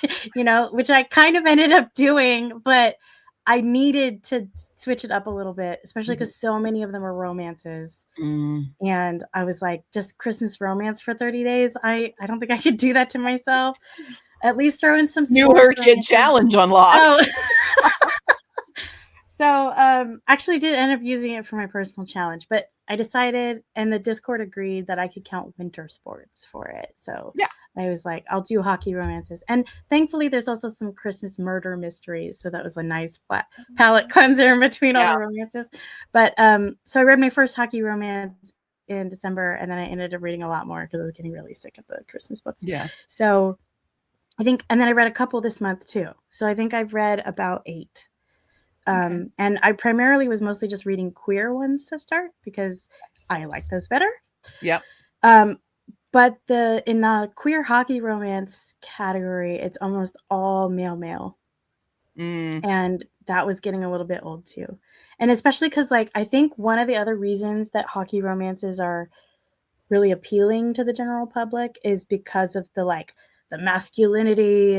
which I kind of ended up doing, but I needed to switch it up a little bit, especially because so many of them are romances. And I was like, just Christmas romance for 30 days. I don't think I could do that to myself. At least throw in some New Her Kid challenge unlocked. So actually did end up using it for my personal challenge, but I decided, and the Discord agreed, that I could count winter sports for it. So I was like, I'll do hockey romances. And thankfully there's also some Christmas murder mysteries. So that was a nice palate cleanser in between all the romances. But so I read my first hockey romance in December, and then I ended up reading a lot more because I was getting really sick of the Christmas books. Yeah. So I think, and then I read a couple this month too. So I think I've read about 8. And I primarily was mostly just reading queer ones to start because I like those better. Yep. But in the queer hockey romance category, it's almost all male. And that was getting a little bit old too. And especially because like, I think one of the other reasons that hockey romances are really appealing to the general public is because of the masculinity,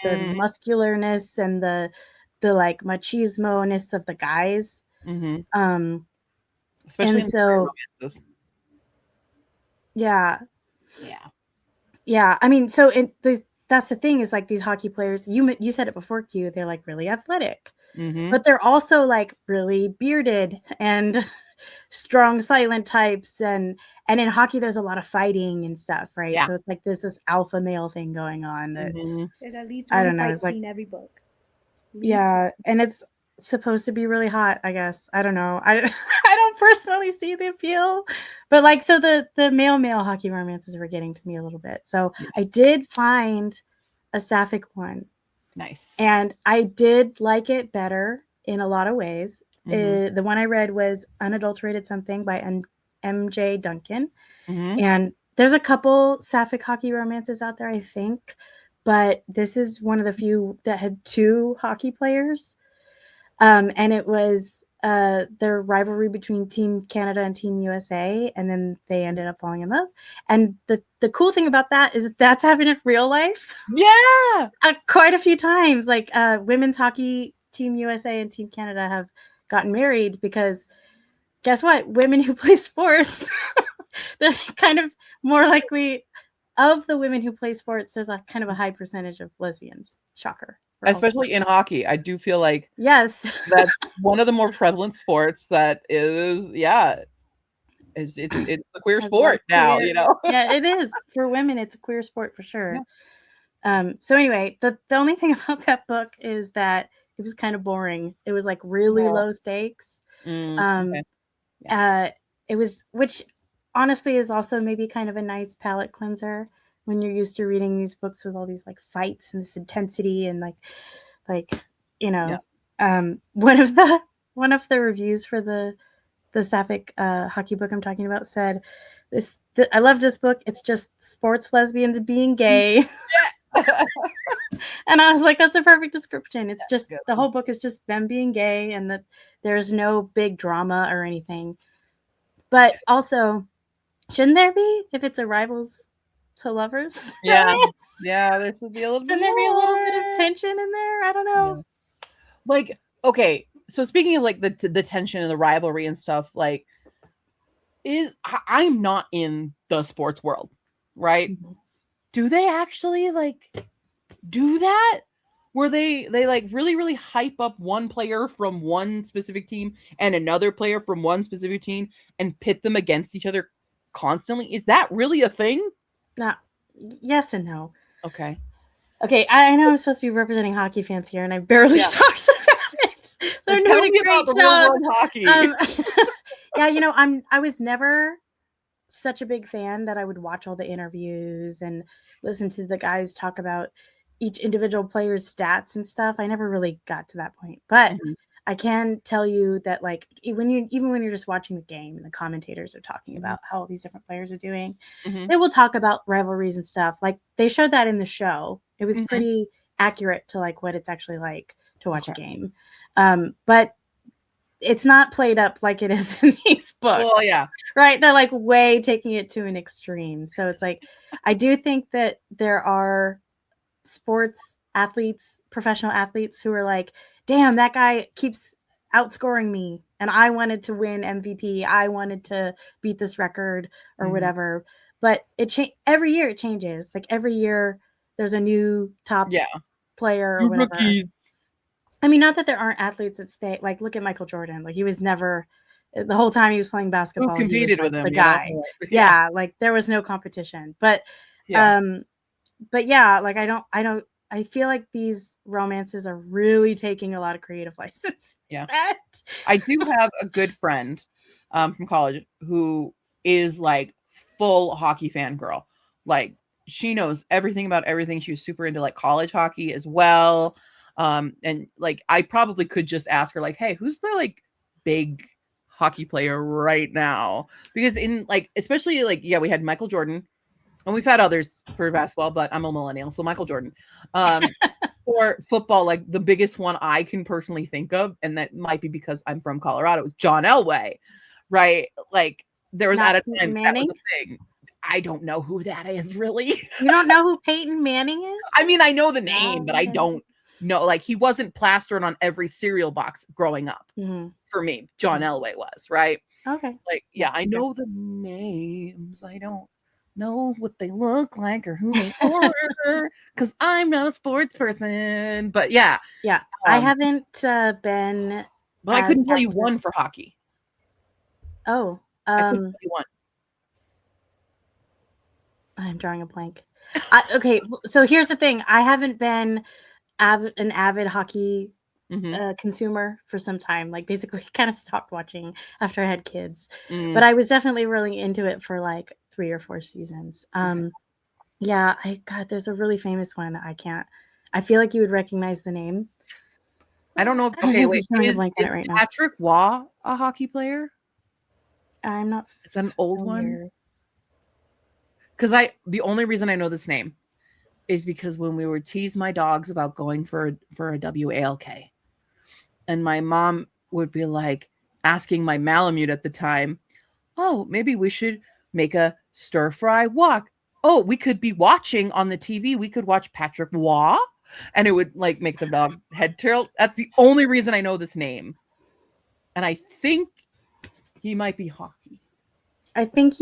the muscularness, and the like machismo-ness of the guys. Especially in romances. Yeah. I mean, so that's the thing is like these hockey players, you said it before, Q, they're like really athletic, but they're also like really bearded and strong silent types, and in hockey there's a lot of fighting and stuff, right? So it's like there's this alpha male thing going on that there's at least one fight scene in every book. And it's supposed to be really hot, I guess. I don't know. I don't personally see the appeal, but like, so the male hockey romances were getting to me a little bit. So I did find a sapphic one. Nice. And I did like it better in a lot of ways. The one I read was Unadulterated Something by MJ Duncan. And there's a couple sapphic hockey romances out there, I think. But this is one of the few that had 2 hockey players. And it was their rivalry between Team Canada and Team USA. And then they ended up falling in love. And the cool thing about that is that's happened in real life. Yeah. Quite a few times. Like women's hockey, Team USA and Team Canada have gotten married because guess what? Women who play sports, they're kind of more likely... Of the women who play sports, there's a kind of a high percentage of lesbians. Shocker. Especially in hockey. I do feel like that's one of the more prevalent sports that is, it's a queer sport now, Yeah, it is. For women, it's a queer sport for sure. So anyway, the only thing about that book is that it was kind of boring. It was like really low stakes. Okay. It was, which honestly is also maybe kind of a nice palate cleanser when you're used to reading these books with all these like fights and this intensity and like one of the reviews for the sapphic hockey book I'm talking about said I love this book. It's just sports lesbians being gay. And I was like, that's a perfect description. It's just the whole book is just them being gay and that there's no big drama or anything. But also, shouldn't there be if it's a rivals to lovers? Yeah. Yeah, there should be a little bit. Shouldn't there be a little bit of tension in there? I don't know. Yeah. Like, okay, so speaking of like the tension and the rivalry and stuff, like I'm not in the sports world, right? Mm-hmm. Do they actually like do that? Where they like really hype up one player from one specific team and another player from one specific team and pit them against each other constantly? Is that really a thing? No. Yes and no. Okay. I know I'm supposed to be representing hockey fans here, and I barely talked about it. They're doing a great job. Hockey. Yeah, I was never such a big fan that I would watch all the interviews and listen to the guys talk about each individual player's stats and stuff. I never really got to that point, but I can tell you that like when you're just watching the game and the commentators are talking about how all these different players are doing, they will talk about rivalries and stuff. Like they showed that in the show. It was pretty accurate to like what it's actually like to watch a game. But it's not played up like it is in these books. Well, yeah. Right. They're like way taking it to an extreme. So it's like, I do think that there are sports athletes, professional athletes who are like, damn, that guy keeps outscoring me and I wanted to win MVP. I wanted to beat this record or whatever. But every year it changes. Like every year there's a new top player or whatever. Rookies. I mean, not that there aren't athletes that stay. Like, look at Michael Jordan. Like, he was never the whole time he was playing basketball. Who competed with him? The guy. Yeah, like there was no competition. But, like I feel like these romances are really taking a lot of creative license. Yeah, I do have a good friend from college who is like full hockey fan girl. Like, she knows everything about everything. She was super into like college hockey as well. And like I probably could just ask her like, hey, who's the like big hockey player right now? Because in like, especially like, we had Michael Jordan and we've had others for basketball, but I'm a millennial, so Michael Jordan. For football, like the biggest one I can personally think of, and that might be because I'm from Colorado, was John Elway, right? Like there was at a time that was a thing. I don't know who that is really. You don't know who Peyton Manning is? I mean, I know the name, but I don't know. Like he wasn't plastered on every cereal box growing up. For me, John Elway was, right? Okay. Like, yeah, I know the names. I don't know what they look like or who they are because I'm not a sports person. But yeah. I haven't been. But I couldn't tell you one for hockey. Oh, I couldn't tell you one. I'm drawing a blank. Okay, so here's the thing. I haven't been an avid hockey consumer for some time. Like basically kind of stopped watching after I had kids. But I was definitely really into it for like 3 or 4 seasons. There's a really famous one. I feel like you would recognize the name. I don't know. Okay, wait. Is Patrick Waugh a hockey player? I'm not. It's an old one. Because the only reason I know this name is because when we would tease my dogs about going for a WALK, and my mom would be like asking my Malamute at the time, oh, maybe we should make a stir fry walk. Oh, we could be watching on the TV. We could watch Patrick Waugh, and it would like make the dog head tilt. That's the only reason I know this name, and I think he might be hockey. I think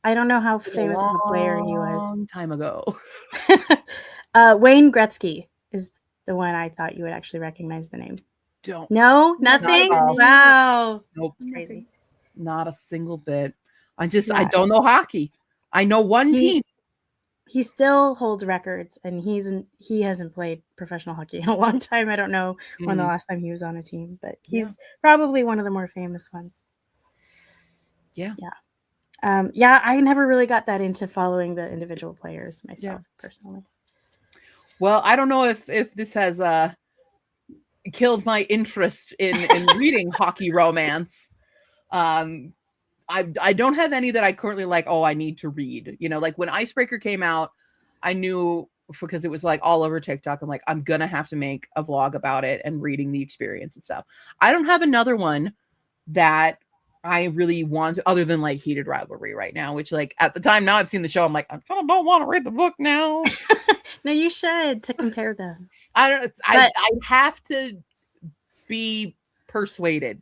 I don't know how famous of a player he was. Long time ago. Wayne Gretzky is the one I thought you would actually recognize the name. No, nothing. Wow. Nope. It's crazy. Not a single bit. I don't know hockey. I know one team. he still holds records, and he hasn't played professional hockey in a long time. I don't know when the last time he was on a team, but he's probably one of the more famous ones. Yeah. I never really got that into following the individual players myself personally. Well, I don't know if this has killed my interest in reading hockey romance. I don't have any that I currently like, oh, I need to read. You know, like when Icebreaker came out, I knew because it was like all over TikTok. I'm like, I'm going to have to make a vlog about it and reading the experience and stuff. I don't have another one that I really want to, other than like Heated Rivalry right now, which like at the time, now I've seen the show. I'm like, I kind of don't want to read the book now. No, you should, to compare them. I don't know. I have to be persuaded.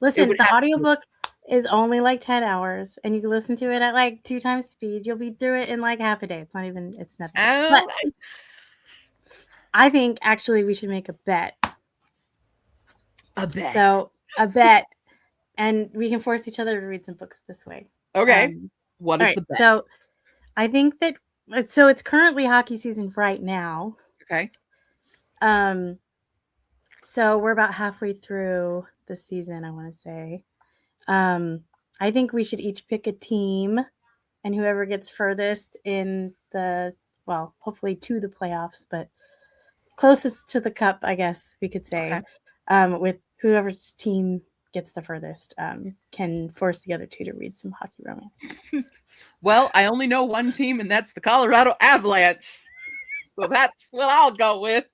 Listen, the audiobook is only like 10 hours, and you can listen to it at like 2 times speed. You'll be through it in like half a day. It's nothing. But I think actually we should make a bet. A bet. So a bet, and we can force each other to read some books this way. Okay. What is the bet? So I think that it's currently hockey season right now. Okay. So we're about halfway through the season, I want to say. I think we should each pick a team, and whoever gets furthest in hopefully to the playoffs, but closest to the cup, I guess we could say, with whoever's team gets the furthest, can force the other two to read some hockey romance. Well, I only know one team, and that's the Colorado Avalanche. So that's what I'll go with.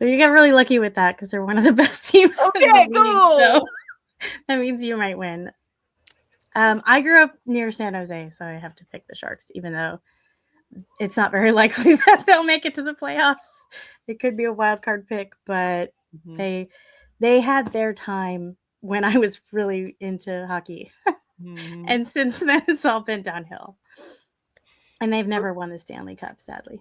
Well, you got really lucky with that because they're one of the best teams. Okay, cool. So that means you might win. I grew up near San Jose, so I have to pick the Sharks, even though it's not very likely that they'll make it to the playoffs. It could be a wild card pick, but they had their time when I was really into hockey. And since then, it's all been downhill. And they've never won the Stanley Cup, sadly.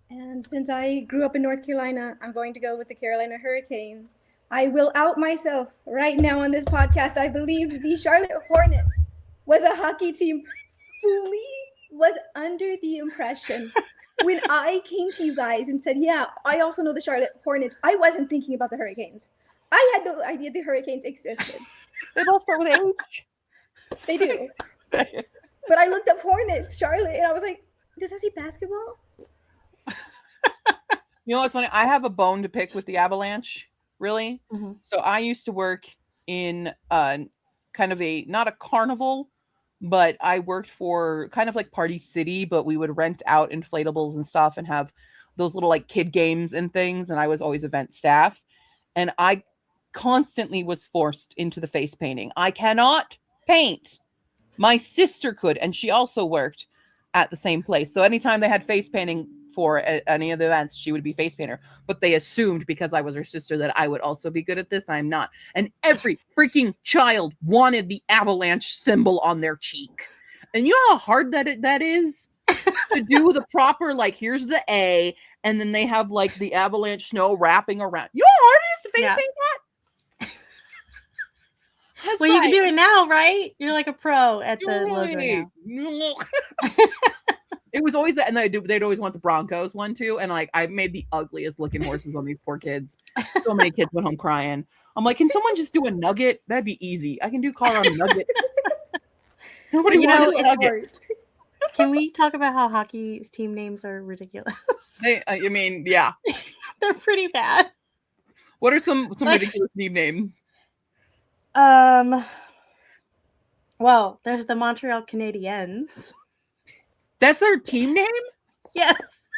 And since I grew up in North Carolina, I'm going to go with the Carolina Hurricanes. I will out myself right now on this podcast. I believed the Charlotte Hornets was a hockey team. Fully was under the impression when I came to you guys and said, yeah, I also know the Charlotte Hornets. I wasn't thinking about the Hurricanes. I had no idea the Hurricanes existed. They both start with H. They do. But I looked up Hornets, Charlotte, and I was like, does that say basketball? You know what's funny? I have a bone to pick with the Avalanche, really. So I used to work in kind of not a carnival, but I worked for kind of like Party City, but we would rent out inflatables and stuff and have those little like kid games and things. And I was always event staff. And I constantly was forced into the face painting. I cannot paint. My sister could, and she also worked at the same place. So anytime they had face painting for any of the events, she would be face painter. But they assumed because I was her sister that I would also be good at this. I'm not. And every freaking child wanted the Avalanche symbol on their cheek. And you know how hard that is to do the proper, like, here's the A, and then they have like the Avalanche snow wrapping around. You know how hard it is to face paint that? Well, right. You can do it now, right? You're like a pro at the logo now. It was always that, and they'd always want the Broncos one too. And like, I made the ugliest looking horses on these poor kids. So many kids went home crying. I'm like, can someone just do a nugget? That'd be easy. I can do Colorado Nugget. Nobody wanted nuggets. Can we talk about how hockey's team names are ridiculous? I mean, yeah, they're pretty bad. What are some ridiculous team names? Well, there's the Montreal Canadiens. That's their team name? Yes.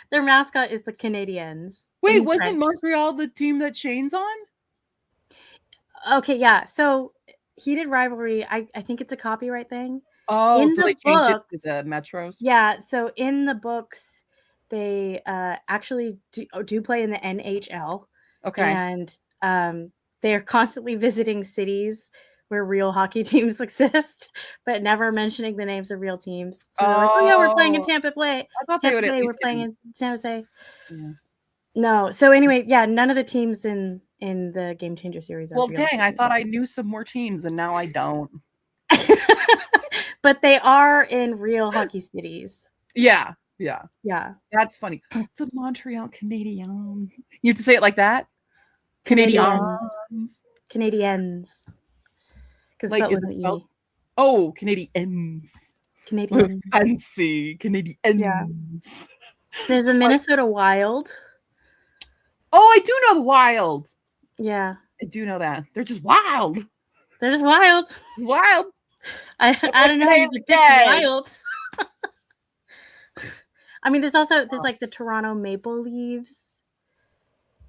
Their mascot is the Canadiens. Wait, wasn't Montreal the team that Shane's on? Okay, yeah. So Heated Rivalry, I think it's a copyright thing. Oh, so they changed it to the Metros? Yeah, so in the books, they actually do play in the NHL. Okay. And they're constantly visiting cities where real hockey teams exist, but never mentioning the names of real teams. So they're like, oh yeah, we're playing in Tampa Bay. I thought they would at least we're playing in San Jose. Yeah. No. So anyway, yeah, none of the teams in the Game Changer series are well, dang, I thought I knew some more teams and now I don't. but they are in real hockey cities. Yeah. That's funny. The Montreal Canadiens. You have to say it like that? Canadiens. Canadiens. Canadiens. Because Like, is it spelled? Oh, Canadiens. Canadiens. Fancy Canadiens. Yeah. There's a Minnesota Wild. Oh, I do know the Wild. Yeah. I do know that. They're just wild. They're just wild. It's wild. I don't know how you depict wild. I mean, there's like the Toronto Maple Leafs,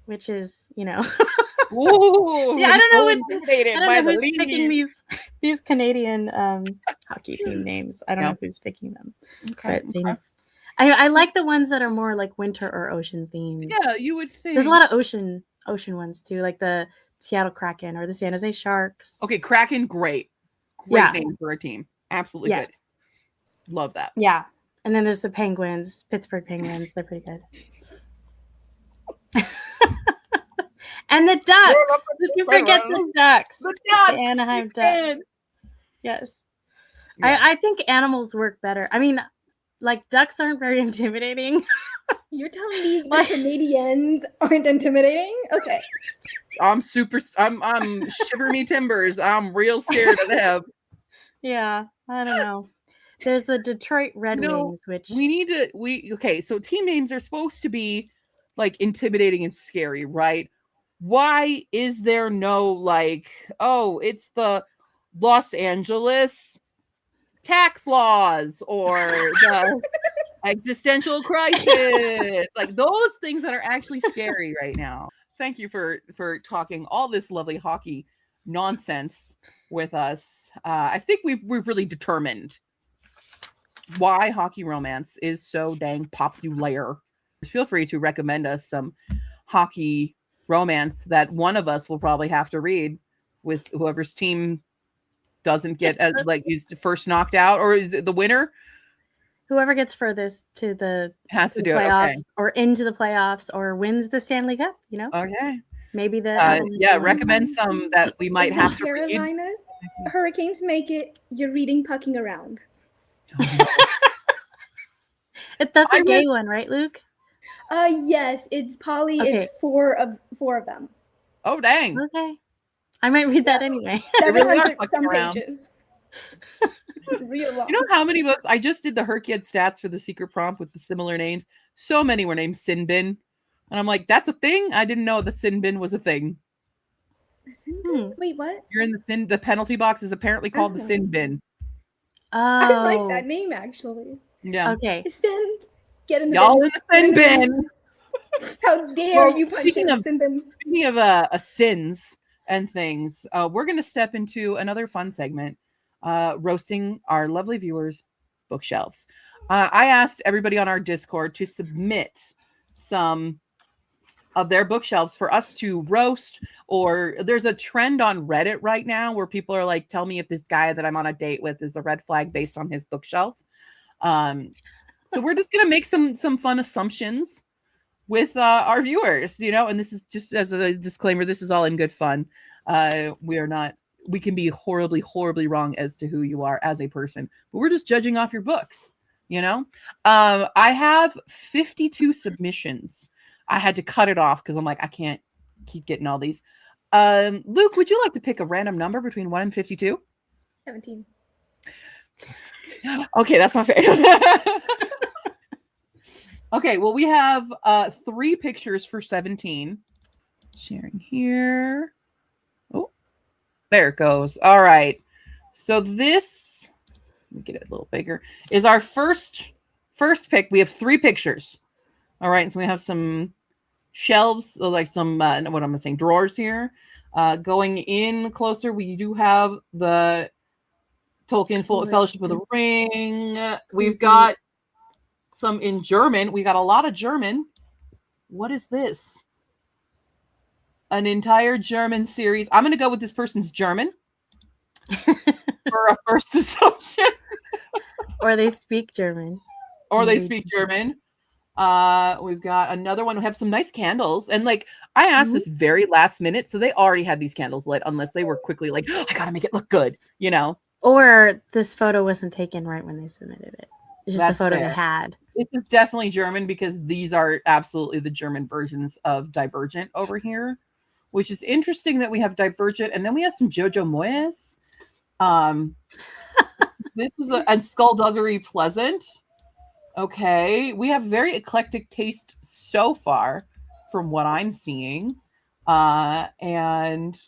which is, Ooh, yeah, I don't know who's picking these Canadian hockey team names. I don't know who's picking them. Okay. But I like the ones that are more like winter or ocean themed. Yeah, you would think. There's a lot of ocean ones too, like the Seattle Kraken or the San Jose Sharks. Okay, Kraken, great name for a team. Absolutely good. Love that. Yeah. And then there's the Penguins, Pittsburgh Penguins. They're pretty good. And the Ducks. You forget the Ducks. The Ducks. The Anaheim Ducks. Yes. Yeah. I think animals work better. I mean, like, ducks aren't very intimidating. You're telling me the Canadiens aren't intimidating? Okay. I'm shiver me timbers. I'm real scared of them. Yeah, I don't know. There's the Detroit Red Wings, which so team names are supposed to be like intimidating and scary, right? Why is there no like, oh, it's the Los Angeles tax laws or the existential crisis, like those things that are actually scary right now. Thank you for talking all this lovely hockey nonsense with us. I think we've really determined why hockey romance is so dang popular. Feel free to recommend us some hockey romance that one of us will probably have to read with whoever's team doesn't get is first knocked out, or is it the winner? Whoever gets furthest to the playoffs or into the playoffs or wins the Stanley Cup, Okay. Maybe recommend some that we might have to read. Carolina Hurricanes make it. You're reading Pucking Around. That's a gay one, right, Luke? Yes, it's Polly. Okay. It's four of them. Oh, dang. Okay. I might read that anyway. 700 some pages. Real long. You know how many books? I just did the Herkiad stats for the secret prompt with the similar names. So many were named Sin Bin. And I'm like, that's a thing? I didn't know the Sin Bin was a thing. The Sin Bin? Wait, what? You're in the penalty box is apparently called the Sin Bin. Oh. I like that name, actually. Yeah. Okay. Get in the Y'all bin. in the Sin Bin. How dare you punch in the Sin Bin. Speaking of sins and things, we're going to step into another fun segment, roasting our lovely viewers' bookshelves. I asked everybody on our Discord to submit some of their bookshelves for us to roast, or there's a trend on Reddit right now where people are like, tell me if this guy that I'm on a date with is a red flag based on his bookshelf. So we're just going to make some fun assumptions with our viewers, and this is just as a disclaimer, this is all in good fun. We can be horribly, horribly wrong as to who you are as a person, but we're just judging off your books, I have 52 submissions. I had to cut it off because I'm like, I can't keep getting all these. Luke, would you like to pick a random number between 1 and 52? 17. Okay, that's not fair. Okay, well, we have 3 pictures for 17. Sharing here. Oh, there it goes. All right. So this, let me get it a little bigger, is our first pick. We have 3 pictures. All right, so we have some shelves, like some, what am I saying, drawers here. Going in closer, we do have the Tolkien Fellowship of the Ring. We've got some in German. We got a lot of German. What is this? An entire German series. I'm going to go with this person's German for a first assumption. Or they speak German. They speak German. We've got another one. We have some nice candles. And like, I asked this very last minute, so they already had these candles lit, unless they were quickly like, I got to make it look good, Or this photo wasn't taken right when they submitted it. It's just That's the photo fair. they had. This is definitely German because these are absolutely the German versions of Divergent over here, which is interesting that we have Divergent and then we have some Jojo Moyes. This is a Skullduggery Pleasant. Okay, we have very eclectic taste so far from what I'm seeing. And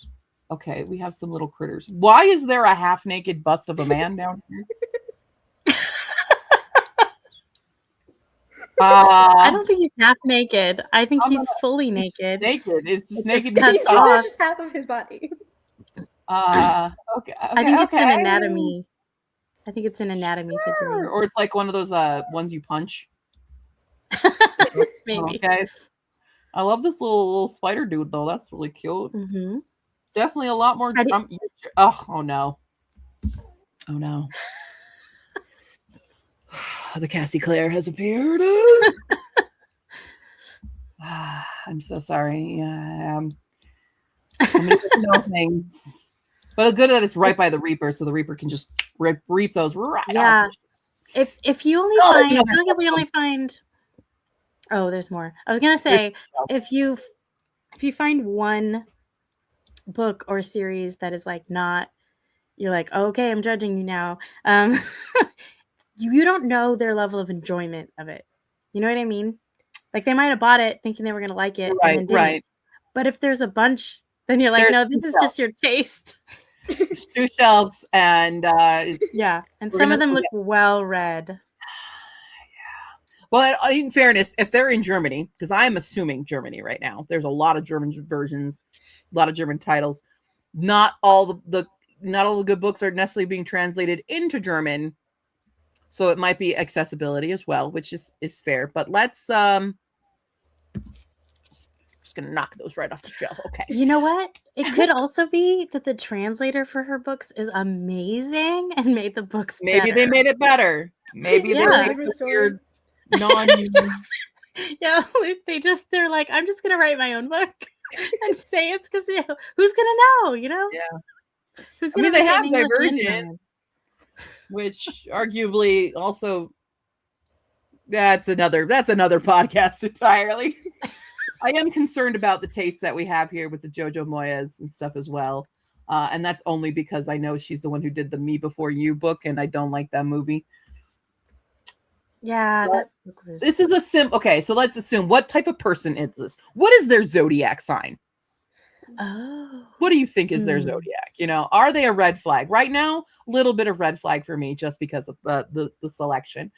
okay, we have some little critters. Why is there a half-naked bust of a man down here? I don't think he's half naked. I think he's fully naked. Naked. It's just It just naked. cuts He's off. just half of his body. Okay. I think it's an anatomy. I think it's an anatomy figurine. Or it's like one of those ones you punch. Maybe. Okay. I love this little spider dude though. That's really cute. Mm-hmm. Definitely a lot more. Oh no. Oh no. The Cassie Claire has appeared. I'm so sorry. I'm gonna know things. But good that it's right by the Reaper, so the Reaper can just reap those right off. If you only find, I feel like if we only find, oh, there's more. I was gonna say if you find one book or series that is like not, you're like, oh, okay, I'm judging you now. You don't know their level of enjoyment of it. You know what I mean? Like they might have bought it thinking they were gonna like it, and then didn't. Right. But if there's a bunch, then you're like, no, this is just your taste. 2 shelves and yeah, and some of them look well read. Yeah. Well, in fairness, if they're in Germany, because I'm assuming Germany right now, there's a lot of German versions, a lot of German titles. Not all the good books are necessarily being translated into German, so it might be accessibility as well, which is fair. But let's just gonna knock those right off the shelf. Okay. You know what? It could also be that the translator for her books is amazing and made the books Maybe better. they made it better. Maybe they're like weird yeah, they're like, I'm just gonna write my own book and say it's because who's gonna know, you know? Yeah. Who's I mean, they have Divergent, which arguably also that's another podcast entirely. I am concerned about the taste that we have here with the Jojo Moyes and stuff as well. And that's only because I know she's the one who did the Me Before You book, and I don't like that movie. Yeah, that book was... This is a okay, so let's assume, what type of person is this? What is their zodiac sign? Oh. What do you think is their zodiac? You know, are they a red flag? Right now, a little bit of red flag for me just because of the selection.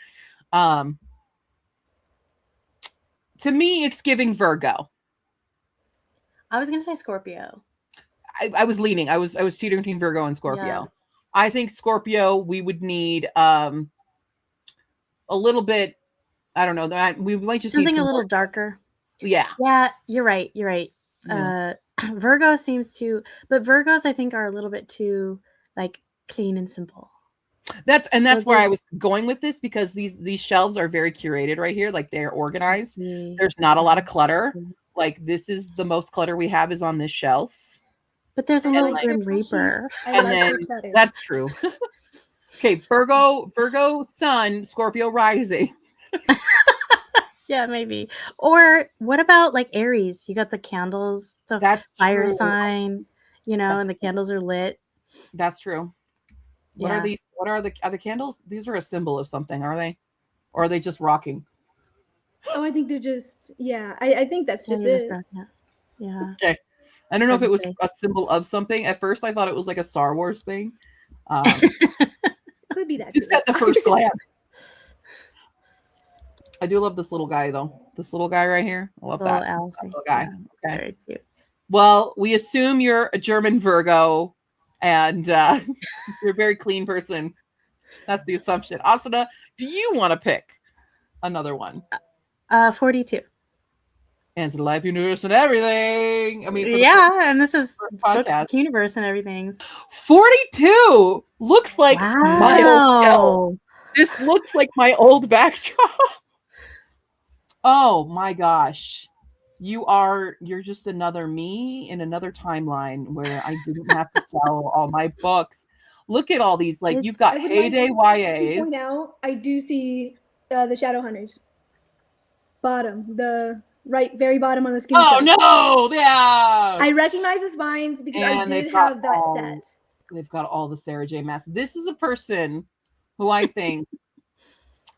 To me, it's giving Virgo. I was gonna say Scorpio. I was leaning. I was teetering between Virgo and Scorpio. Yeah. I think Scorpio, we would need a little bit. I don't know. We might just something need a little darker. Yeah. Yeah, you're right. You're right. Yeah. Virgo seems to, but Virgos I think are a little bit too like clean and simple. That's where I was going with this, because these shelves are very curated right here. Like they're organized. There's not a lot of clutter. Like this is the most clutter we have is on this shelf. But there's a little Grim Reaper. And then that's true. Okay, Virgo Sun, Scorpio rising. Yeah, maybe. Or what about like Aries? You got the candles. So that's fire sign, you know, and the candles are lit. That's true. What are these? What are the candles? These are a symbol of something, are they? Or are they just rocking? Oh, I think they're just, I think that's just it. Yeah. Okay. I don't know if it was a symbol of something. At first, I thought it was like a Star Wars thing. Could be that. Just at the first glance. I do love this little guy, though. This little guy right here. I love that. Little guy. Yeah. Okay. Very cute. Well, we assume you're a German Virgo, and you're a very clean person. That's the assumption. Asuna, do you want to pick another one? 42. And the life universe and everything. I mean, and this is Qniverse and everything. 42 looks like my old shelf. This looks like my old backdrop. Oh my gosh. You're just another me in another timeline where I didn't have to sell all my books. Look at all these. Like, you've got I would Heyday to point YAs. out, I do see the Shadowhunters. Bottom, the very bottom on the screenshot. Oh no! Yeah. I recognize the spines because I did have that set. They've got all the Sarah J. Maas. This is a person who I think,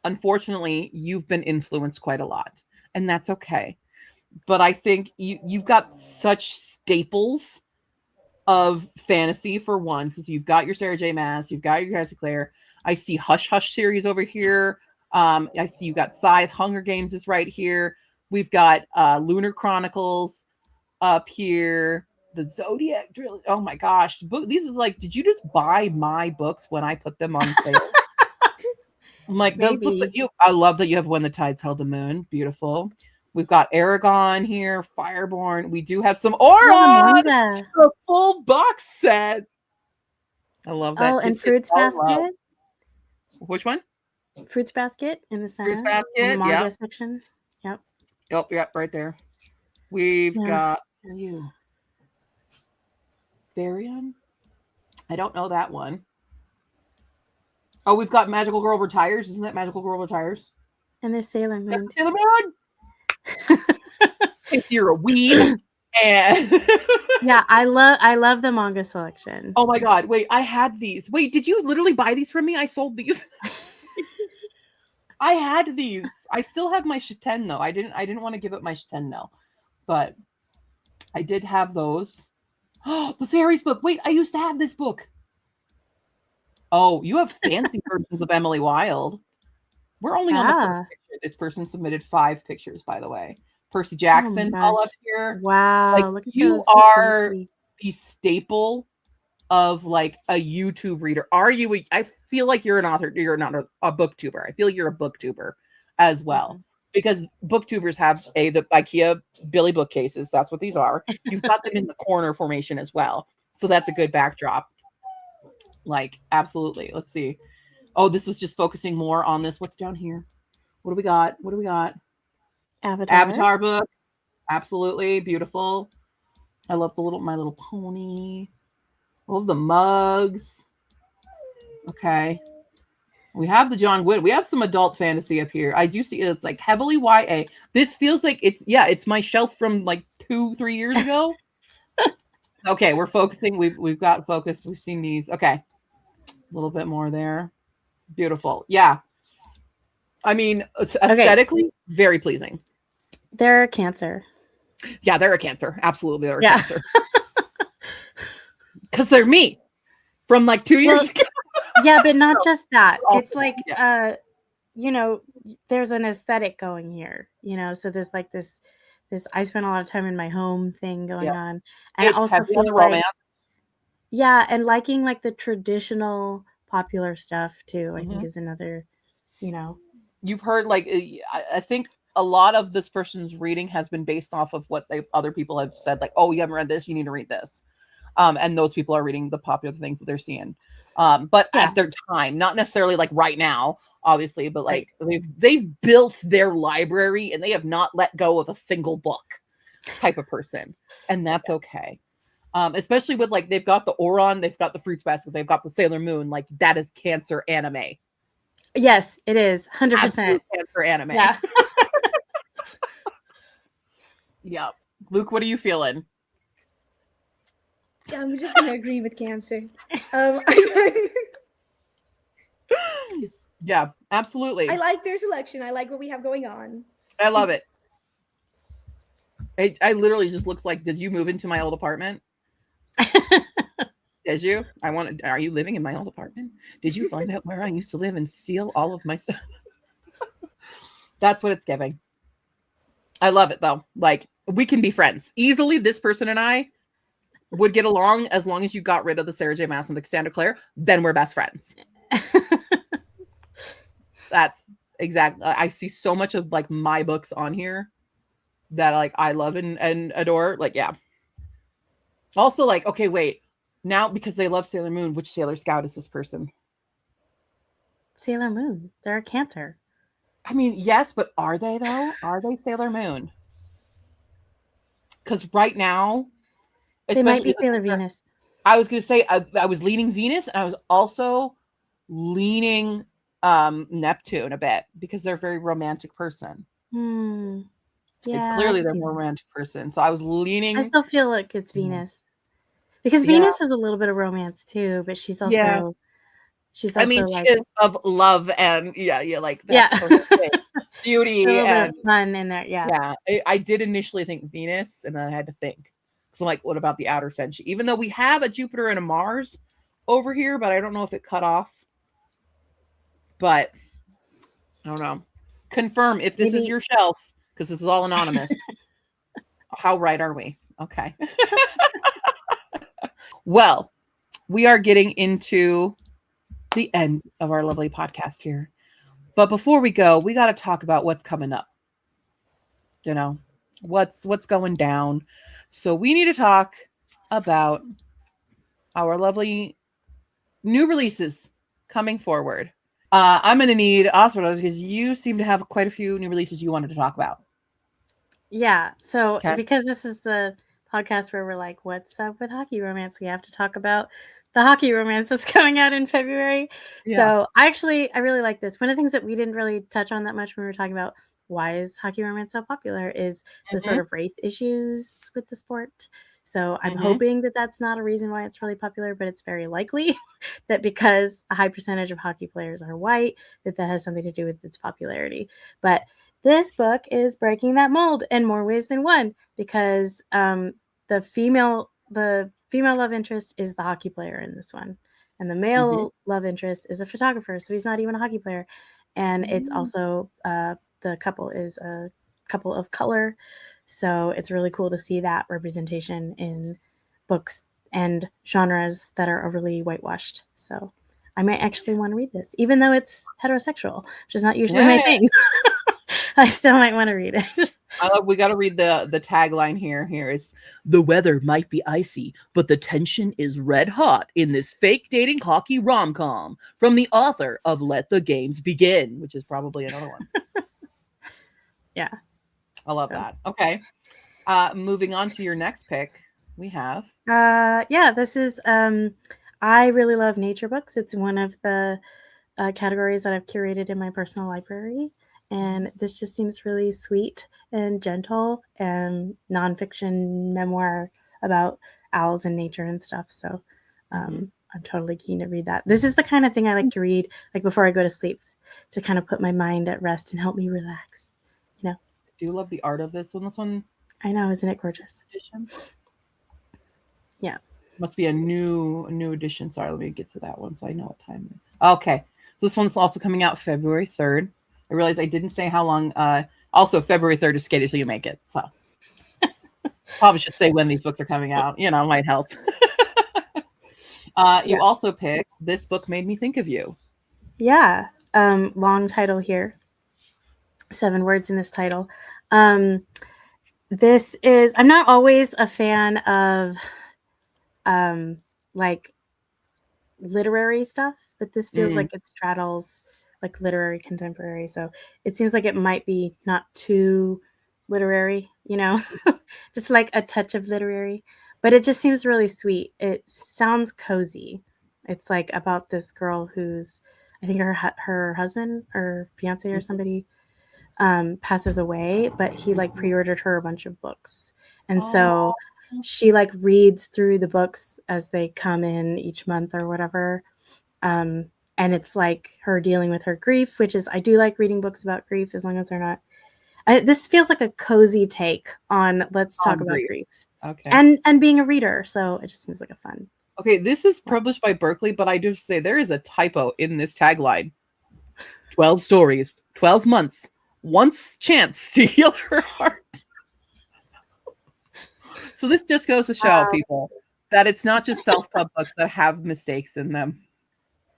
unfortunately, you've been influenced quite a lot, and that's okay. But I think you've got such staples of fantasy, for one, because you've got your Sarah J. Maas, you've got your Cassie Clare. I see Hush Hush series over here. I see you got Scythe. Hunger Games is right here. We've got Lunar Chronicles up here. The Zodiac Drill. Oh my gosh. These is like, did you just buy my books when I put them on sale? I'm like, those look like you. I love that you have When the Tides Held the Moon. Beautiful. We've got Aragon here, Fireborn. We do have some Auron, a full box set. I love that. Oh, and Fruits Basket. Which one? Fruits Basket in the center. Fruits Basket, in the manga section. Yep. Yep, right there. We've got you. Varian? I don't know that one. Oh, we've got Magical Girl Retires. Isn't that Magical Girl Retires? And there's Sailor Moon. That's Sailor Moon. If you're a weeb. And yeah, I love the manga selection. Oh my god, wait, I had these. Wait, did you literally buy these from me? I sold these. I had these. I still have my Shiten though. I didn't want to give up my Shiten though. But I did have those. Oh, the fairies book. Wait, I used to have this book. Oh, you have fancy versions of Emily Wilde. We're only on the first picture. This person submitted 5 pictures, by the way. Percy Jackson all up here. Wow. Like, look at you those. are the staple of like a YouTube reader. Are you? I feel like you're an author. You're not a booktuber. I feel like you're a booktuber as well. Because booktubers have the IKEA Billy bookcases. That's what these are. You've got them in the corner formation as well. So that's a good backdrop. Like, absolutely. Let's see. Oh, this is just focusing more on this. What's down here? What do we got? What do we got? Avatar books. Absolutely. Beautiful. I love My Little Pony. I love the mugs. Okay. We have the John Wood. We have some adult fantasy up here. I do see it's like heavily YA. This feels like it's my shelf from like 2-3 years ago. Okay, we're focusing. We've got focus. We've seen these. Okay. A little bit more there. Beautiful. Yeah. I mean, it's aesthetically very pleasing. They're a Cancer. Yeah, they're a Cancer. Absolutely, they're a Cancer. Because they're me from like 2 years ago. Yeah, but not just that. It's like, there's an aesthetic going here, so there's like this I spent a lot of time in my home thing going on. And it's I also feel like, romance. Yeah, and liking like the traditional popular stuff too, I think is another, You've heard like, I think a lot of this person's reading has been based off of what other people have said, like, oh, you haven't read this, you need to read this. And those people are reading the popular things that they're seeing. But at their time, not necessarily like right now, obviously, but like they've built their library and they have not let go of a single book type of person. And that's okay. Especially with like, they've got the Auron, they've got the Fruits Basket, they've got the Sailor Moon, like that is Cancer anime. Yes, it is 100% Cancer anime. Yeah. Yeah. Luke, what are you feeling? Yeah, I'm just gonna agree with Cancer. Yeah, absolutely. I like their selection. I like what we have going on. I love it. I literally just looks like, did you move into my old apartment? Did you? Are you living in my old apartment? Did you find out where I used to live and steal all of my stuff? That's what it's giving. I love it though. Like, we can be friends. Easily, this person and I would get along as long as you got rid of the Sarah J. Maas and the Cassandra Clare, then we're best friends. That's exactly. I see so much of like my books on here that like I love and adore. Like, yeah. Also, like, okay, wait. Now, because they love Sailor Moon, which Sailor Scout is this person? Sailor Moon. They're a Cancer. I mean, yes, but are they though? Are they Sailor Moon? Because right now, they might be Sailor Venus. I was going to say I was leaning Venus, and I was also leaning Neptune a bit because they're a very romantic person. Yeah, It's I clearly could they're see a that. romantic person. So I was leaning. I still feel like it's Venus because Yeah. Venus has a little bit of romance too, but she's Yeah. also I mean, she like is of love and like yeah, that's her whole thing. a Beauty little bit and of fun in there. Yeah. yeah. I did initially think Venus, and then I had to think. So I'm like, what about the outer sensu? Even though we have a Jupiter and a Mars over here, but I don't know if it cut off. But I don't know. Confirm if this is Maybe your shelf, because this is all anonymous. How right are we? Okay. Well, we are getting into the end of our lovely podcast here. But before we go, we got to talk about what's coming up. You know, what's going down. So we need to talk about our lovely new releases coming forward. I'm going to need Oswald because you seem to have quite a few new releases you wanted to talk about. Yeah. So Okay. because this is the podcast where we're like, what's up with hockey romance? We have to talk about the hockey romance that's coming out in February. Yeah. So I really like this. One of the things that we didn't really touch on that much when we were talking about why is hockey romance so popular is the sort of race issues with the sport. So I'm hoping that that's not a reason why it's really popular, but it's very likely that because a high percentage of hockey players are white, that has something to do with its popularity. But this book is breaking that mold in more ways than one because the female love interest is the hockey player in this one, and the male love interest is a photographer, so he's not even a hockey player. And it's also the couple is a couple of color, so it's really cool to see that representation in books and genres that are overly whitewashed. So I might actually want to read this, even though it's heterosexual, which is not usually my thing. I still might want to read it. We got to read the tagline here. Here is: the weather might be icy, but the tension is red hot in this fake dating hockey rom-com from the author of Let the Games Begin, which is probably another one. Yeah. I love that. Okay. Moving on to your next pick, we have. This is I really love nature books. It's one of the categories that I've curated in my personal library. And this just seems really sweet and gentle and nonfiction memoir about owls and nature and stuff. So I'm totally keen to read that. This is the kind of thing I like to read like before I go to sleep to kind of put my mind at rest and help me relax. You know. Do you love the art of this one? This one? I know, isn't it gorgeous? Edition? Yeah. Must be a new edition. Sorry, let me get to that one so I know what time it is. Okay. So this one's also coming out February 3rd. I realized I didn't say how long. Also, February 3rd is skated till you make it. So probably should say when these books are coming out. You know, might help. You also picked This Book Made Me Think of You. Yeah. Long title here. 7 words in this title. This is, I'm not always a fan of like literary stuff, but this feels like it straddles like literary contemporary. So it seems like it might be not too literary, you know, just like a touch of literary, but it just seems really sweet. It sounds cozy. It's like about this girl who's, I think her husband or fiance or somebody passes away, but he like pre-ordered her a bunch of books. And so she like reads through the books as they come in each month or whatever. And it's like her dealing with her grief, which is, I do like reading books about grief as long as they're not, this feels like a cozy take on let's talk about grief. Okay. And being a reader. So it just seems like a fun. Okay. This is published by Berkeley, but I do say there is a typo in this tagline. 12 stories, 12 months, once chance to heal her heart. So this just goes to show people that it's not just self-pub books that have mistakes in them.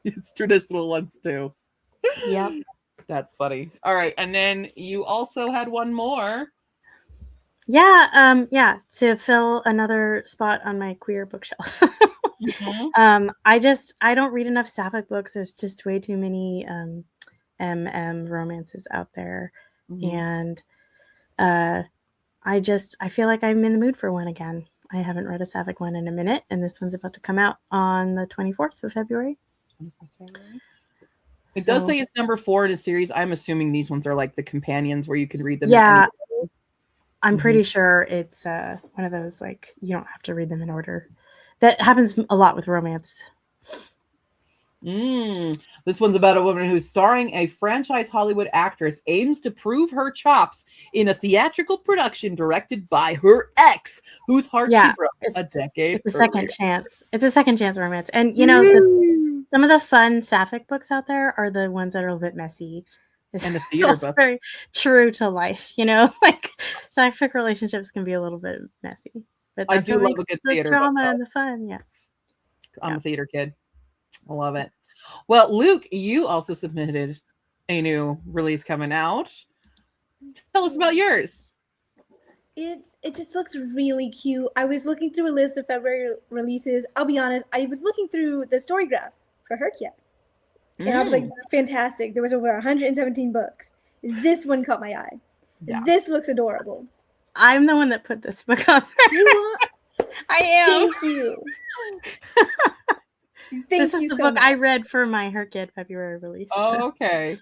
It's traditional ones too. Yep. That's funny. All right. And then you also had one more. Yeah. To fill another spot on my queer bookshelf. I don't read enough sapphic books. There's just way too many romances out there. And I feel like I'm in the mood for one again. I haven't read a sapphic one in a minute, and this one's about to come out on the 24th of February. It does say it's number 4 in a series. I'm assuming these ones are like the companions where you can read them. Yeah, I'm pretty sure it's one of those, like, you don't have to read them in order. That happens a lot with romance. This one's about a woman who's starring a franchise Hollywood actress aims to prove her chops in a theatrical production directed by her ex, whose heart she broke a decade It's a earlier. second chance. It's a second chance romance. And, you know, some of the fun sapphic books out there are the ones that are a little bit messy. And the theater book. Very true to life, you know? Like, sapphic relationships can be a little bit messy. But I do love a good theater book, drama and the fun, I'm a theater kid. I love it. Well, Luke, you also submitted a new release coming out. Tell us about yours. It just looks really cute. I was looking through a list of February releases. I'll be honest, I was looking through the story graph for Herkia. And I was like, fantastic. There was over 117 books. This one caught my eye. Yeah. This looks adorable. I'm the one that put this book on. You are? I am. Thank you. This is the book I read for my Herkia February release. Oh, okay.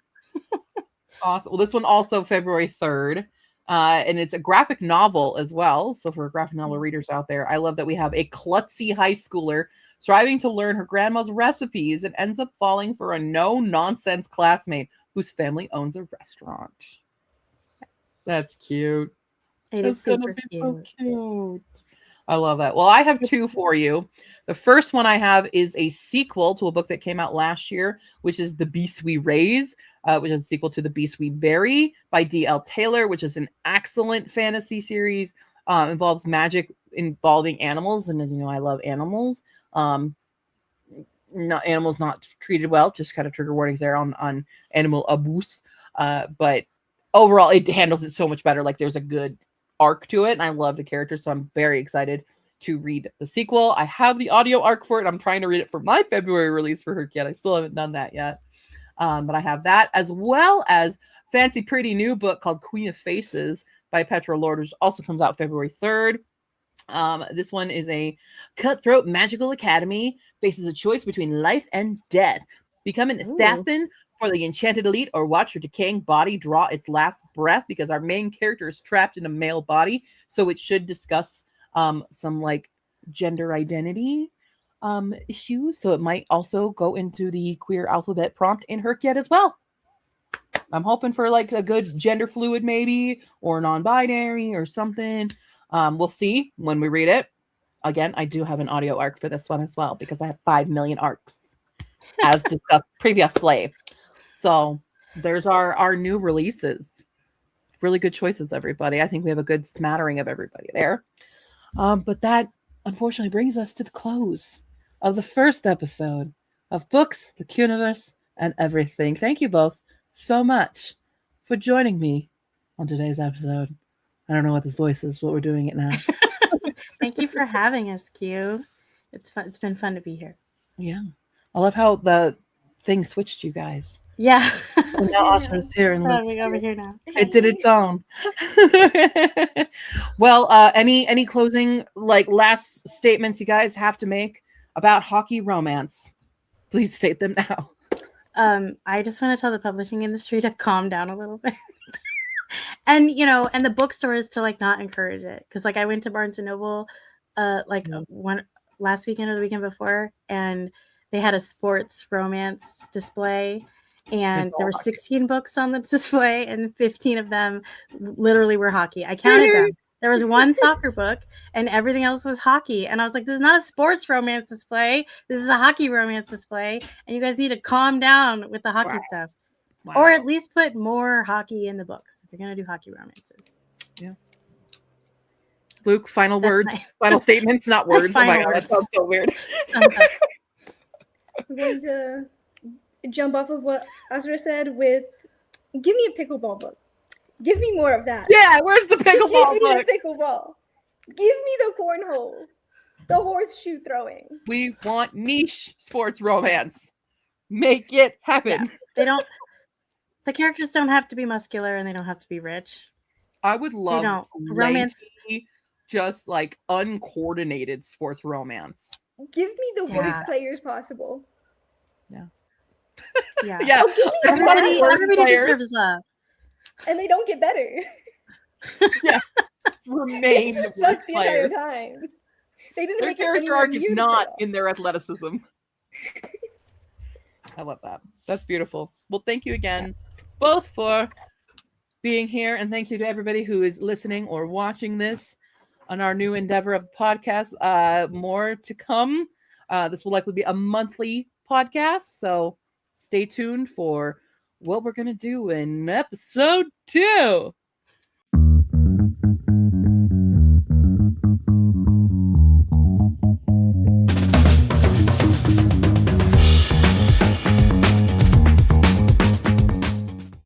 Awesome. Well, this one also February 3rd. And it's a graphic novel as well. So for graphic novel readers out there, I love that we have a klutzy high schooler striving to learn her grandma's recipes and ends up falling for a no-nonsense classmate whose family owns a restaurant. That's cute. It's super cute. So cute. I love that. Well, I have 2 for you. The first one I have is a sequel to a book that came out last year, which is The Beast We Raise, which is a sequel to The Beast We Bury by D.L. Taylor, which is an excellent fantasy series. Involves magic involving animals. And as you know, I love animals. Animals not treated well, just kind of trigger warnings there on animal abuse. But overall, it handles it so much better. Like, there's a good arc to it, and I love the characters, so I'm very excited to read the sequel. I have the audio arc for it. I'm trying to read it for my February release for Herkia. I still haven't done that yet. But I have that, as well as fancy pretty new book called Queen of Faces by Petra Lord, which also comes out February 3rd. This one is a cutthroat magical academy faces a choice between life and death. Become an assassin for the enchanted elite, or watch her decaying body draw its last breath, because our main character is trapped in a male body. So it should discuss some like gender identity issues. So it might also go into the queer alphabet prompt in Herkia as well. I'm hoping for like a good gender fluid maybe, or non-binary or something. We'll see when we read it. Again, I do have an audio arc for this one as well, because I have 5 million arcs as discussed previously. So there's our new releases. Really good choices, everybody. I think we have a good smattering of everybody there. But that unfortunately brings us to the close of the first episode of Books, the Qniverse, and Everything. Thank you both so much for joining me on today's episode. I don't know what this voice is, but we're doing it now. Thank you for having us, Q. It's fun. It's been fun to be here. Yeah. I love how the thing switched you guys. Yeah. So now Austin's here and Luke's over here now. It did its own. Well, any closing, like, last statements you guys have to make about hockey romance? Please state them now. I just want to tell the publishing industry to calm down a little bit. And, you know, and the bookstores to like not encourage it. Because like I went to Barnes and Noble one last weekend or the weekend before, and they had a sports romance display, and there were 16 books on the display, and 15 of them literally were hockey. I counted them. There was one soccer book, and everything else was hockey. And I was like, this is not a sports romance display. This is a hockey romance display. And you guys need to calm down with the hockey stuff. Wow. Or at least put more hockey in the books if you're going to do hockey romances. Yeah. Luke, final words, final statements, not words. Oh my God, that sounds so weird. I'm going to jump off of what Azra said with, give me a pickleball book. Give me more of that. Yeah, where's the pickleball book? Give me the pickleball. Give me the cornhole. The horseshoe throwing. We want niche sports romance. Make it happen. Yeah, the characters don't have to be muscular, and they don't have to be rich. I would love romance just like uncoordinated sports romance. Give me the Yeah. worst players possible. Yeah. Yeah. Oh, give me the Everybody, worst everybody players. deserves love. and they don't get better. Yeah. They Remain just the suck worst the entire players. time. They didn't Their make it character anywhere arc is near the not playoffs. in their athleticism. I love that. That's beautiful. Well, thank you again, both for being here, and thank you to everybody who is listening or watching this on our new endeavor of podcast. More to come. This will likely be a monthly podcast, so stay tuned for what we're gonna do in episode 2.